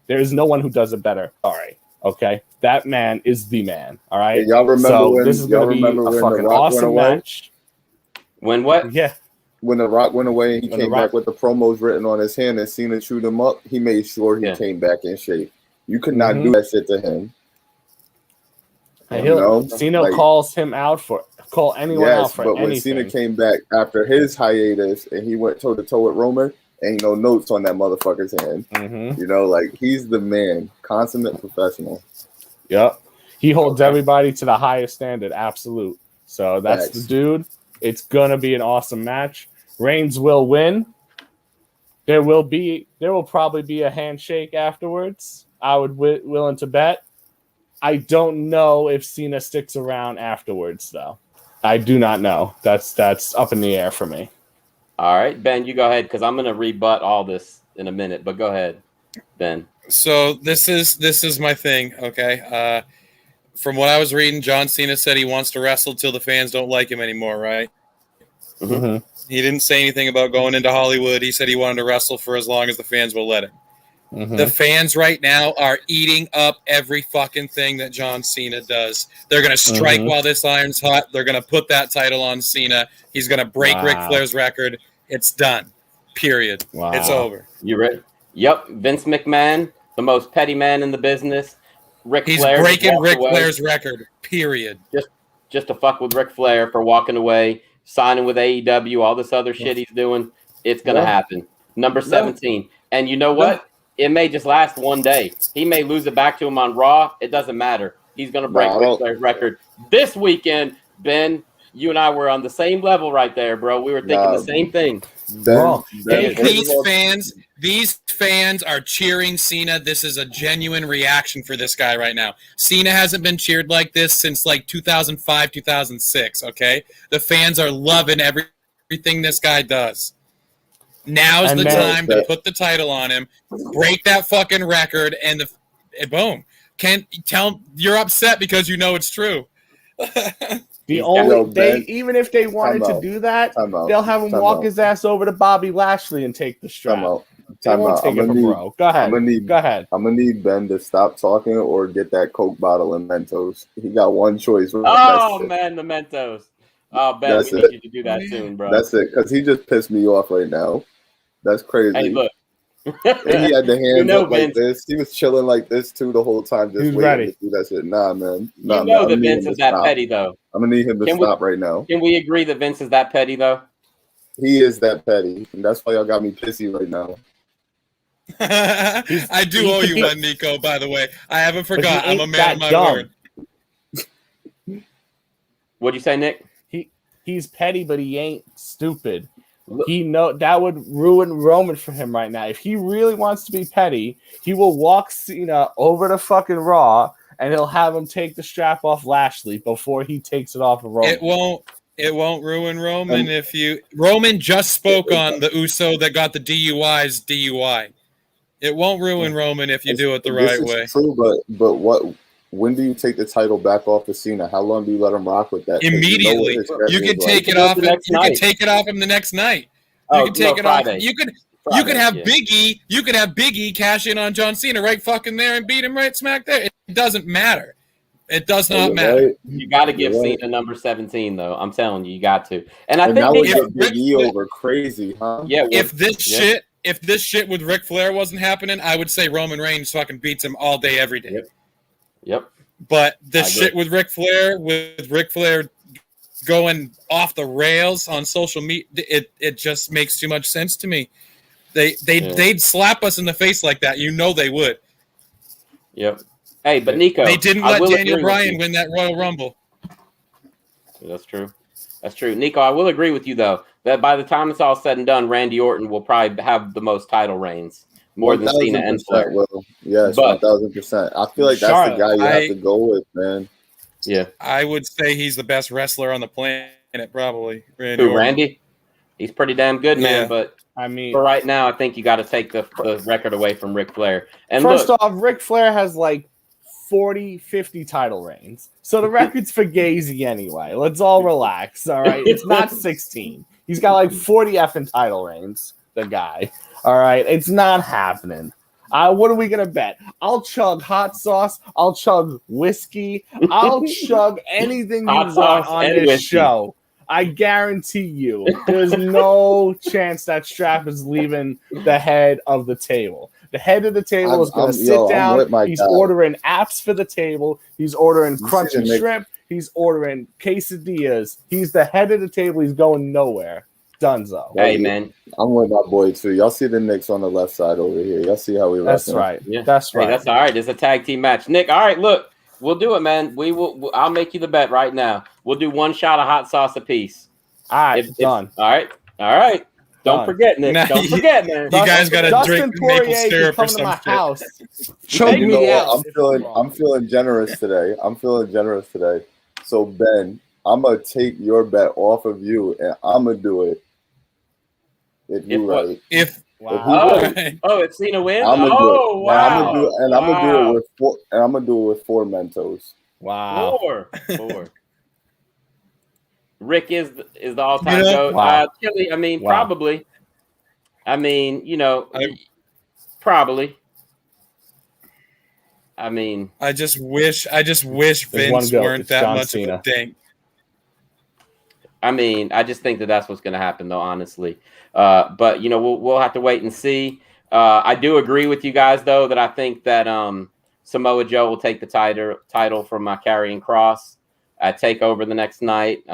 [SPEAKER 2] There is no one who does it better. Sorry. Okay, that man is the man. All right.
[SPEAKER 4] And y'all remember
[SPEAKER 2] so
[SPEAKER 4] when
[SPEAKER 2] this is going to be a
[SPEAKER 4] when
[SPEAKER 2] fucking
[SPEAKER 4] The Rock went
[SPEAKER 2] awesome
[SPEAKER 4] away?
[SPEAKER 2] match.
[SPEAKER 1] When what?
[SPEAKER 2] Yeah.
[SPEAKER 4] When The Rock went away and he
[SPEAKER 2] When The
[SPEAKER 4] came
[SPEAKER 2] Rock-
[SPEAKER 4] back with the promos written on his hand and Cena chewed him up, he made sure he
[SPEAKER 1] Yeah.
[SPEAKER 4] came back in shape. You could not do that shit to him.
[SPEAKER 2] And Cena calls him out call anyone out for
[SPEAKER 4] but when
[SPEAKER 2] anything.
[SPEAKER 4] Cena came back after his hiatus and he went toe to toe with Roman, ain't no notes on that motherfucker's hand. You know, like he's the man, consummate professional.
[SPEAKER 2] Yep, he holds everybody to the highest standard, absolute. So that's the dude. It's gonna be an awesome match. Reigns will win. There will probably be a handshake afterwards. I would willing to bet. I don't know if Cena sticks around afterwards, though. I do not know. That's up in the air for me.
[SPEAKER 1] All right, Ben, you go ahead because I'm going to rebut all this in a minute. But go ahead, Ben.
[SPEAKER 3] So this is my thing. Okay. From what I was reading, John Cena said he wants to wrestle till the fans don't like him anymore. Right.
[SPEAKER 2] Mm-hmm.
[SPEAKER 3] He didn't say anything about going into Hollywood. He said he wanted to wrestle for as long as the fans will let him.
[SPEAKER 2] Mm-hmm.
[SPEAKER 3] The fans right now are eating up every fucking thing that John Cena does. They're going to strike while this iron's hot. They're going to put that title on Cena. He's going to break Ric Flair's record. It's done. Period.
[SPEAKER 2] Wow.
[SPEAKER 3] It's over.
[SPEAKER 1] You ready? Yep. Vince McMahon, the most petty man in the business.
[SPEAKER 3] He's
[SPEAKER 1] Flair
[SPEAKER 3] breaking Ric Flair's record. Period.
[SPEAKER 1] Just to fuck with Ric Flair for walking away, signing with AEW, all this other shit he's doing. It's going to happen. Number 17. And you know what? It may just last one day. He may lose it back to him on Raw. It doesn't matter. He's going to break Ric Flair's record this weekend. Ben, you and I were on the same level right there, bro. We were thinking the same thing.
[SPEAKER 3] These fans are cheering Cena. This is a genuine reaction for this guy right now. Cena hasn't been cheered like this since like 2005, 2006, okay? The fans are loving everything this guy does. Now's the time to put the title on him, break that fucking record, and boom. Can't tell you're upset because you know it's true.
[SPEAKER 2] Even if they wanted to do that, they'll have him walk his ass over to Bobby Lashley and take the strap. They won't take it from Bro. Go ahead. Go ahead.
[SPEAKER 4] I'm gonna need Ben to stop talking or get that Coke bottle and Mentos. He got one choice.
[SPEAKER 1] Oh man, the Mentos. Oh Ben, we need you to do that soon, bro.
[SPEAKER 4] That's it, because he just pissed me off right now. That's crazy.
[SPEAKER 1] Hey, look.
[SPEAKER 4] And he had the hands up like
[SPEAKER 1] Vince,
[SPEAKER 4] this. He was chilling like this too the whole time, just waiting to do that shit. Nah, man.
[SPEAKER 1] Nah, you know that Vince is that petty, though.
[SPEAKER 4] I'm gonna need him to stop right now.
[SPEAKER 1] Can we agree that Vince is that petty, though?
[SPEAKER 4] He is that petty, and that's why y'all got me pissy right now.
[SPEAKER 3] I do owe you one, Nico. By the way, I haven't forgot. I'm a man of my word.
[SPEAKER 1] What'd you say, Nick?
[SPEAKER 2] He's petty, but he ain't stupid. He know that would ruin Roman for him right now. If he really wants to be petty, he will walk Cena over to fucking Raw and he'll have him take the strap off Lashley before he takes it off of Roman.
[SPEAKER 3] It won't ruin Roman Roman just spoke on the Uso that got the DUI's DUI. It won't ruin Roman if you do it the right way.
[SPEAKER 4] True, but what? When do you take the title back off of Cena? How long do you let him rock with that?
[SPEAKER 3] Immediately. You can take it off. You can take it off him the next night. You can take it off. You could have Biggie. You could have Biggie cash in on John Cena right fucking there and beat him right smack there. It doesn't matter. It does not matter.
[SPEAKER 4] Right.
[SPEAKER 1] You got to give Cena number 17, though. I'm telling you, you got to. And I think
[SPEAKER 4] that would get Big E over crazy, huh?
[SPEAKER 1] Yeah.
[SPEAKER 3] If this shit with Ric Flair wasn't happening, I would say Roman Reigns fucking beats him all day, every day.
[SPEAKER 1] Yep.
[SPEAKER 3] But this shit with Ric Flair, going off the rails on social media, it just makes too much sense to me. They'd slap us in the face like that. You know they would.
[SPEAKER 1] Yep. Hey, but Nico,
[SPEAKER 3] they didn't let Daniel Bryan win that Royal Rumble.
[SPEAKER 1] That's true. That's true. Nico, I will agree with you though that by the time it's all said and done, Randy Orton will probably have the most title reigns. More than Cena and Flair.
[SPEAKER 4] Yes, 1,000%. I feel like that's the guy you have to go with, man.
[SPEAKER 1] Yeah.
[SPEAKER 3] I would say he's the best wrestler on the planet, probably.
[SPEAKER 1] Randy? He's pretty damn good, man. But
[SPEAKER 2] I mean,
[SPEAKER 1] for right now, I think you got to take the record away from Ric Flair. And
[SPEAKER 2] first off, Ric Flair has like 40, 50 title reigns. So the record's for Gazy anyway. Let's all relax, all right? It's not 16. He's got like 40 effing title reigns, the guy. All right, it's not happening. What are we gonna bet? I'll chug hot sauce. I'll chug whiskey. I'll chug anything you
[SPEAKER 1] Hot
[SPEAKER 2] want
[SPEAKER 1] sauce
[SPEAKER 2] on
[SPEAKER 1] and
[SPEAKER 2] this
[SPEAKER 1] whiskey.
[SPEAKER 2] show. I guarantee you, there's no chance that strap is leaving the head of the table. The head of the table is going to sit down. He's ordering apps for the table. He's ordering crunchy shrimp. He's ordering quesadillas. He's the head of the table. He's going nowhere. Dunzo.
[SPEAKER 1] Hey, man.
[SPEAKER 4] I'm with my boy, too. Y'all see the Knicks on the left side over here. Y'all see how we
[SPEAKER 2] That's right.
[SPEAKER 1] Yeah.
[SPEAKER 2] That's right.
[SPEAKER 1] Hey, that's all right. It's a tag team match. Nick, all right, look. We'll do it, man. I'll make you the bet right now. We'll do one shot of hot sauce apiece.
[SPEAKER 2] All right, done.
[SPEAKER 1] All right. Don't
[SPEAKER 2] Done.
[SPEAKER 1] forget, Nick. Don't forget, man.
[SPEAKER 3] You guys got to drink maple syrup or
[SPEAKER 2] come to my
[SPEAKER 3] something.
[SPEAKER 2] house. Choke
[SPEAKER 4] You
[SPEAKER 2] me
[SPEAKER 4] know
[SPEAKER 2] out.
[SPEAKER 4] what? I'm feeling generous today. So Ben, I'm gonna take your bet off of you, and I'm gonna do it. If you right.
[SPEAKER 2] Wow.
[SPEAKER 1] It's Cena win.
[SPEAKER 4] I'm gonna do it.
[SPEAKER 1] Wow.
[SPEAKER 4] I'm gonna do it with four Mentos.
[SPEAKER 2] Wow.
[SPEAKER 1] Four. Rick is the all-time GOAT.
[SPEAKER 2] Wow.
[SPEAKER 1] Chili, probably. Probably.
[SPEAKER 3] I just wish Vince weren't that much of a dink.
[SPEAKER 1] I just think that's what's going to happen, though, honestly. But we'll have to wait and see. I do agree with you guys, though, that I think that Samoa Joe will take the title from Karrion Kross at TakeOver the next night.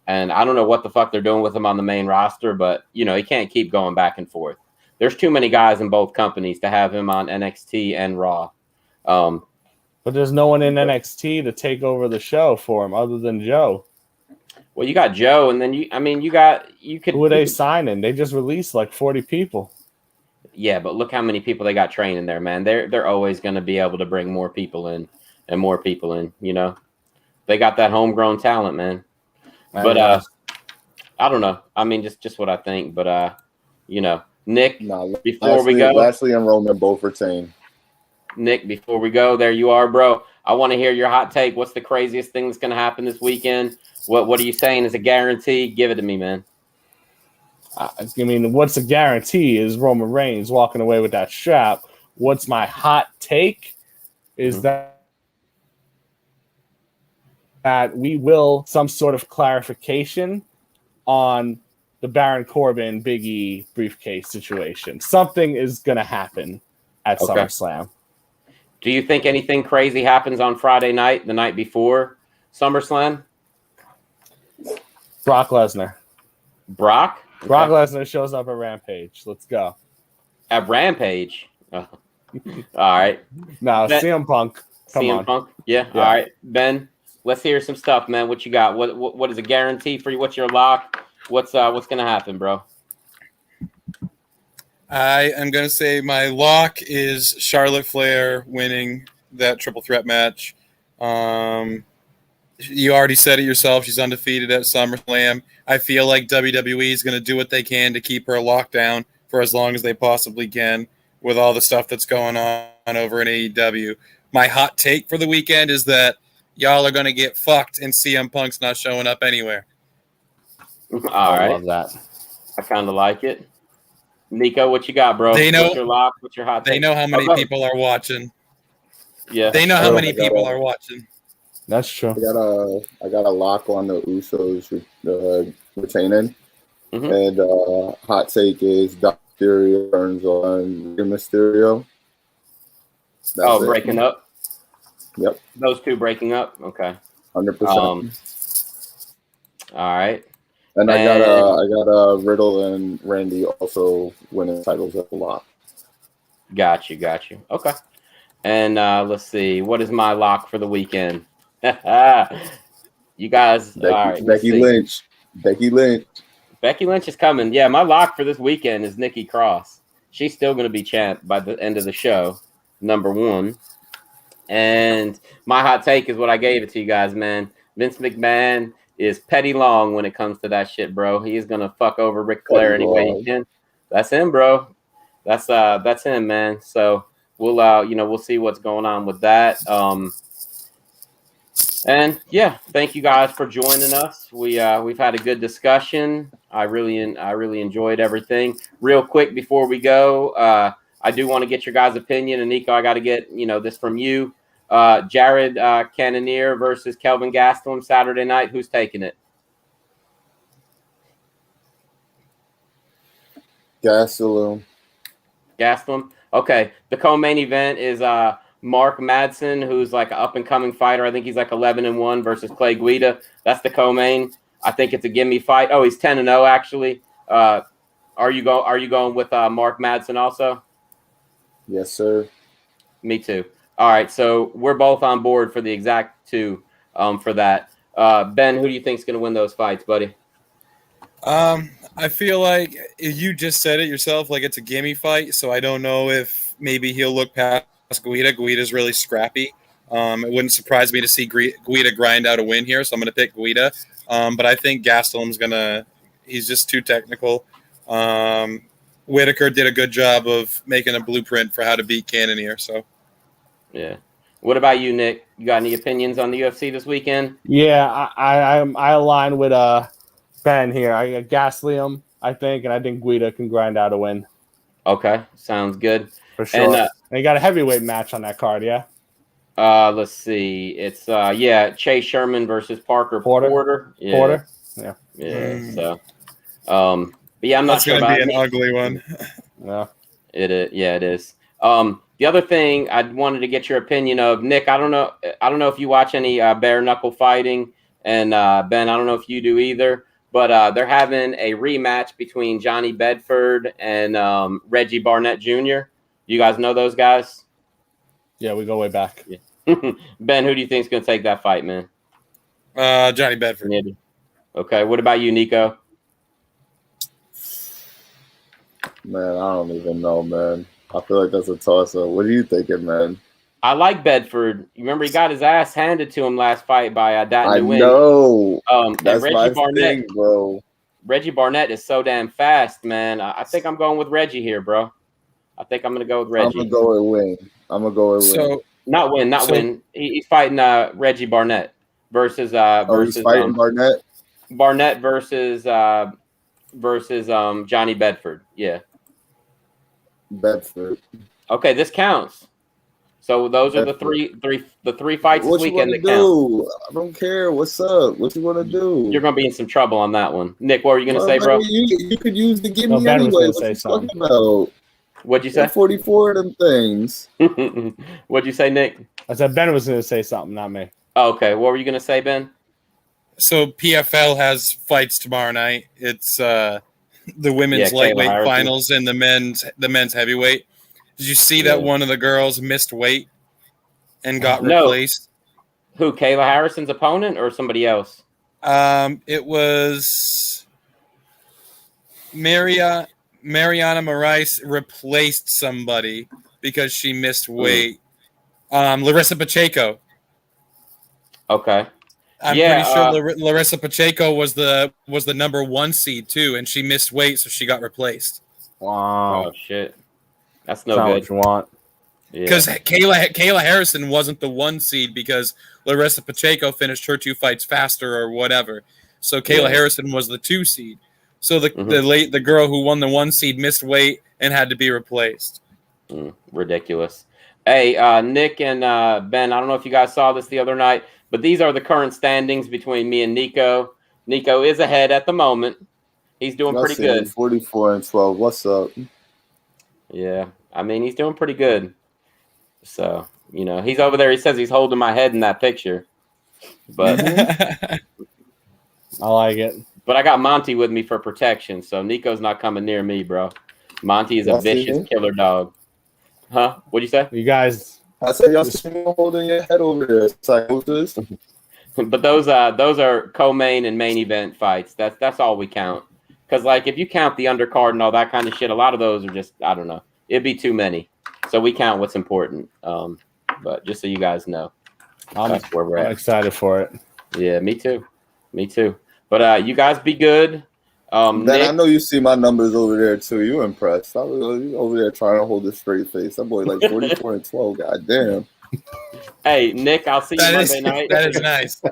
[SPEAKER 1] And I don't know what the fuck they're doing with him on the main roster, but he can't keep going back and forth. There's too many guys in both companies to have him on NXT and Raw.
[SPEAKER 2] But there's no one in NXT to take over the show for him other than Joe.
[SPEAKER 1] Well, you got Joe, and then you could.
[SPEAKER 2] Who are they signing? They just released like 40 people.
[SPEAKER 1] Yeah, but look how many people they got training there, man. They're always going to be able to bring more people in and more people in. They got that homegrown talent, man. But I don't know. Just what I think. But Nick, before we go,
[SPEAKER 4] Lashley and Roman both retain.
[SPEAKER 1] Nick, before we go, there you are, bro. I want to hear your hot take. What's the craziest thing that's going to happen this weekend? What are you saying is a guarantee? Give it to me, man.
[SPEAKER 2] What's a guarantee is Roman Reigns walking away with that strap. What's my hot take is that we will some sort of clarification on the Baron Corbin Big E briefcase situation. Something is going to happen at SummerSlam.
[SPEAKER 1] Do you think anything crazy happens on Friday night, the night before SummerSlam?
[SPEAKER 2] Brock Lesnar.
[SPEAKER 1] Brock? Okay.
[SPEAKER 2] Brock Lesnar shows up at Rampage. Let's go.
[SPEAKER 1] At Rampage? Oh. All right.
[SPEAKER 2] No, CM Punk.
[SPEAKER 1] CM Punk? Yeah. All right. Ben, let's hear some stuff, man. What you got? What is a guarantee for you? What's your lock? What's going to happen, bro?
[SPEAKER 3] I am going to say my lock is Charlotte Flair winning that triple threat match. You already said it yourself. She's undefeated at SummerSlam. I feel like WWE is going to do what they can to keep her locked down for as long as they possibly can with all the stuff that's going on over in AEW. My hot take for the weekend is that y'all are going to get fucked and CM Punk's not showing up anywhere.
[SPEAKER 1] All right.
[SPEAKER 2] I love that.
[SPEAKER 1] I kind of like it. Nico, what you got, bro?
[SPEAKER 3] They know,
[SPEAKER 1] what's your lock? What's your hot take?
[SPEAKER 3] They know how many people are watching.
[SPEAKER 1] Yeah.
[SPEAKER 3] They know how many people are watching.
[SPEAKER 2] That's true.
[SPEAKER 4] I got a lock on the Usos retaining.
[SPEAKER 1] Mm-hmm.
[SPEAKER 4] And hot take is Mysterio turns on Rey Mysterio. That's
[SPEAKER 1] breaking up?
[SPEAKER 4] Yep.
[SPEAKER 1] Those two breaking up? Okay.
[SPEAKER 4] 100%.
[SPEAKER 1] All right.
[SPEAKER 4] And I got Riddle and Randy also winning titles at the lock.
[SPEAKER 1] Got you. Okay. And let's see. What is my lock for the weekend? You guys. All right.
[SPEAKER 4] Becky Lynch.
[SPEAKER 1] Becky Lynch is coming. Yeah, my lock for this weekend is Nikki Cross. She's still going to be champ by the end of the show, number one. And my hot take is what I gave it to you guys, man. Vince McMahon is petty long when it comes to that shit, bro. He is going to fuck over Ric Flair any way he can. That's him, bro. That's him, man. So we'll see what's going on with that. And yeah, thank you guys for joining us. We've had a good discussion. I really enjoyed everything. Real quick before we go, I do want to get your guys' opinion. And Nico, I got to get this from you. Jared Cannonier versus Kelvin Gastelum Saturday night. Who's taking it?
[SPEAKER 4] Gastelum.
[SPEAKER 1] Okay. The co-main event is Mark Madsen, who's like an up-and-coming fighter. I think he's like 11-1 versus Clay Guida. That's the co-main. I think it's a gimme fight. Oh, he's 10-0 actually. Are you going with Mark Madsen also?
[SPEAKER 4] Yes, sir.
[SPEAKER 1] Me too. All right, so we're both on board for the exact two for that. Ben, who do you think is going to win those fights, buddy?
[SPEAKER 3] I feel like you just said it yourself, like it's a gimme fight, so I don't know if maybe he'll look past Guida. Guida's really scrappy. It wouldn't surprise me to see Guida grind out a win here, so I'm going to pick Guida. But I think Gastelum's he's just too technical. Whitaker did a good job of making a blueprint for how to beat Cannonier. So,
[SPEAKER 1] yeah. What about you, Nick? You got any opinions on the UFC this weekend?
[SPEAKER 2] Yeah, I align with Ben here. I got Gastelum, I think, and I think Guida can grind out a win.
[SPEAKER 1] Okay, sounds good.
[SPEAKER 2] For sure.
[SPEAKER 1] And
[SPEAKER 2] you got a heavyweight match on that card, yeah?
[SPEAKER 1] Let's see. It's Chase Sherman versus Parker
[SPEAKER 2] Porter.
[SPEAKER 1] Yeah.
[SPEAKER 2] Porter.
[SPEAKER 1] Yeah. So, but yeah, I'm not
[SPEAKER 3] that's
[SPEAKER 1] sure
[SPEAKER 3] going to
[SPEAKER 1] about
[SPEAKER 3] be an ugly one.
[SPEAKER 2] Yeah.
[SPEAKER 1] It is. Yeah, it is. The other thing I wanted to get your opinion of, Nick. I don't know if you watch any bare knuckle fighting, and Ben, I don't know if you do either. But they're having a rematch between Johnny Bedford and Reggie Barnett Jr. You guys know those guys?
[SPEAKER 2] Yeah, we go way back.
[SPEAKER 1] Yeah. Ben, who do you think is going to take that fight, man?
[SPEAKER 3] Johnny Bedford.
[SPEAKER 1] Okay. What about you, Nico?
[SPEAKER 4] Man, I don't even know, man. I feel like that's a toss-up. What are you thinking, man?
[SPEAKER 1] I like Bedford. You remember he got his ass handed to him last fight by
[SPEAKER 4] I
[SPEAKER 1] Nguyen.
[SPEAKER 4] know.
[SPEAKER 1] That's
[SPEAKER 4] my thing, bro.
[SPEAKER 1] Reggie Barnett is so damn fast, man. I think I'm going with Reggie here, bro. I think I'm going to go with Reggie.
[SPEAKER 4] I'm going to go with Win.
[SPEAKER 3] So,
[SPEAKER 1] Not win. He's fighting Reggie Barnett versus
[SPEAKER 4] he's fighting Barnett?
[SPEAKER 1] Barnett versus Johnny Bedford. Yeah.
[SPEAKER 4] Bedford.
[SPEAKER 1] Okay, this counts. So those are the three fights
[SPEAKER 4] what
[SPEAKER 1] this weekend that
[SPEAKER 4] do?
[SPEAKER 1] count.
[SPEAKER 4] I don't care. What's up? What you want to do?
[SPEAKER 1] You're going to be in some trouble on that one. Nick, what were you going to say, bro?
[SPEAKER 4] You could use the gimme
[SPEAKER 2] Ben
[SPEAKER 4] anyway.
[SPEAKER 2] was
[SPEAKER 4] What
[SPEAKER 2] gonna
[SPEAKER 4] you
[SPEAKER 2] say something.
[SPEAKER 4] talking about?
[SPEAKER 1] What'd you say?
[SPEAKER 4] 44 of them things.
[SPEAKER 1] What'd you say, Nick?
[SPEAKER 2] I said Ben was going to say something, not me.
[SPEAKER 1] Oh, okay. What were you going to say, Ben?
[SPEAKER 3] So PFL has fights tomorrow night. It's the women's lightweight finals and the men's heavyweight. Did you see that one of the girls missed weight and got replaced?
[SPEAKER 1] Who, Kayla Harrison's opponent or somebody else?
[SPEAKER 3] It was Mariana Moraes replaced somebody because she missed weight. Larissa Pacheco.
[SPEAKER 1] Okay.
[SPEAKER 3] I'm pretty sure Larissa Pacheco was the number 1 seed too, and she missed weight, so she got replaced.
[SPEAKER 2] Wow.
[SPEAKER 1] Oh shit. That's no
[SPEAKER 2] good.
[SPEAKER 1] good.
[SPEAKER 2] What you want?
[SPEAKER 3] Because Kayla Harrison wasn't the 1 seed because Larissa Pacheco finished her 2 fights faster or whatever. So Kayla Harrison was the 2 seed. So the girl who won the 1 seed missed weight and had to be replaced.
[SPEAKER 1] Ridiculous. Hey, Nick and Ben, I don't know if you guys saw this the other night, but these are the current standings between me and Nico. Nico is ahead at the moment. He's doing pretty good.
[SPEAKER 4] 44-12. What's up?
[SPEAKER 1] Yeah, I mean, he's doing pretty good. So, he's over there. He says he's holding my head in that picture. But
[SPEAKER 2] I like it.
[SPEAKER 1] But I got Monty with me for protection, so Nico's not coming near me, bro. Monty is a vicious killer dog. Huh? What'd you say?
[SPEAKER 2] You guys.
[SPEAKER 4] I said y'all holding your head over there. Psychosis.
[SPEAKER 1] But those are co-main and main event fights. That's all we count. Because if you count the undercard and all that kind of shit, a lot of those are just, I don't know. It'd be too many. So we count what's important. But just so you guys know, that's where we're at.
[SPEAKER 2] I'm excited for it.
[SPEAKER 1] Yeah, me too. But you guys be good.
[SPEAKER 4] Ben,
[SPEAKER 1] Nick,
[SPEAKER 4] I know you see my numbers over there too. You impressed? I was over there trying to hold a straight face. That boy 44-12. Goddamn.
[SPEAKER 1] Hey, Nick, I'll see you Monday night.
[SPEAKER 3] That is nice.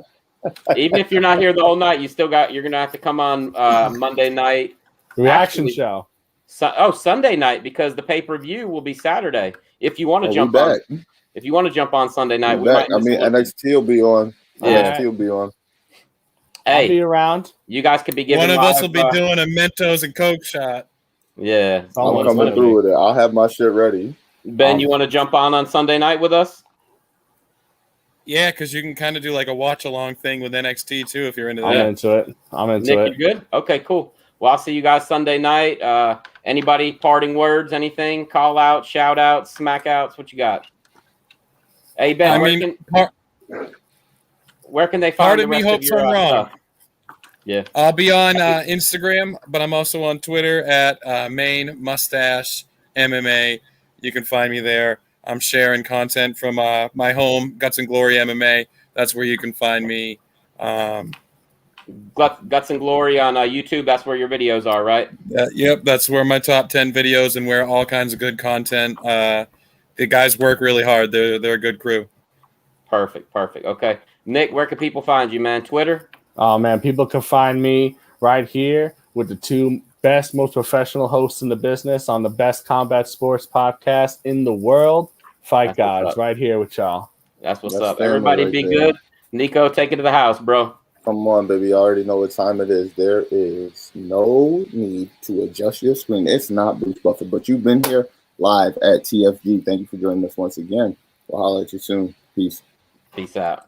[SPEAKER 1] Even if you're not here the whole night, you're gonna have to come on Monday night.
[SPEAKER 2] Reaction show.
[SPEAKER 1] Sunday night, because the pay-per-view will be Saturday. If you want to jump on, if you want to jump on Sunday night, we might.
[SPEAKER 4] I mean, NXT will be on.
[SPEAKER 1] Yeah.
[SPEAKER 4] NXT will be on.
[SPEAKER 1] Hey,
[SPEAKER 2] I'll be around.
[SPEAKER 1] You guys could be giving.
[SPEAKER 3] One of us will be doing a Mentos and Coke shot.
[SPEAKER 1] Yeah,
[SPEAKER 4] I'm coming through with it. I'll have my shit ready.
[SPEAKER 1] Ben, you want to jump on Sunday night with us?
[SPEAKER 3] Yeah, because you can kind of do like a watch-along thing with NXT too if you're into that.
[SPEAKER 2] I'm into it.
[SPEAKER 1] Nick, you good? Okay, cool. Well, I'll see you guys Sunday night. Anybody parting words, anything? Call out, shout out, smack outs, what you got? Hey, Ben, where can they find the rest of your stuff? Yeah.
[SPEAKER 3] I'll be on Instagram, but I'm also on Twitter at Main Mustache MMA. You can find me there. I'm sharing content from my home, Guts and Glory MMA. That's where you can find me.
[SPEAKER 1] Guts and Glory on YouTube. That's where your videos are, right?
[SPEAKER 3] Yep, that's where my top 10 videos and where all kinds of good content. The guys work really hard. They're a good crew.
[SPEAKER 1] Perfect. Okay. Nick, where can people find you, man? Twitter?
[SPEAKER 2] Oh, man, people can find me right here with the two best, most professional hosts in the business on the best combat sports podcast in the world. Fight Gods, right here with y'all.
[SPEAKER 1] That's what's up. Everybody be good. Nico, take it to the house, bro.
[SPEAKER 4] Come on, baby. You already know what time it is. There is no need to adjust your screen. It's not Bruce Buffer, but you've been here live at TFG. Thank you for joining us once again. We'll holler at you soon. Peace.
[SPEAKER 1] Peace out.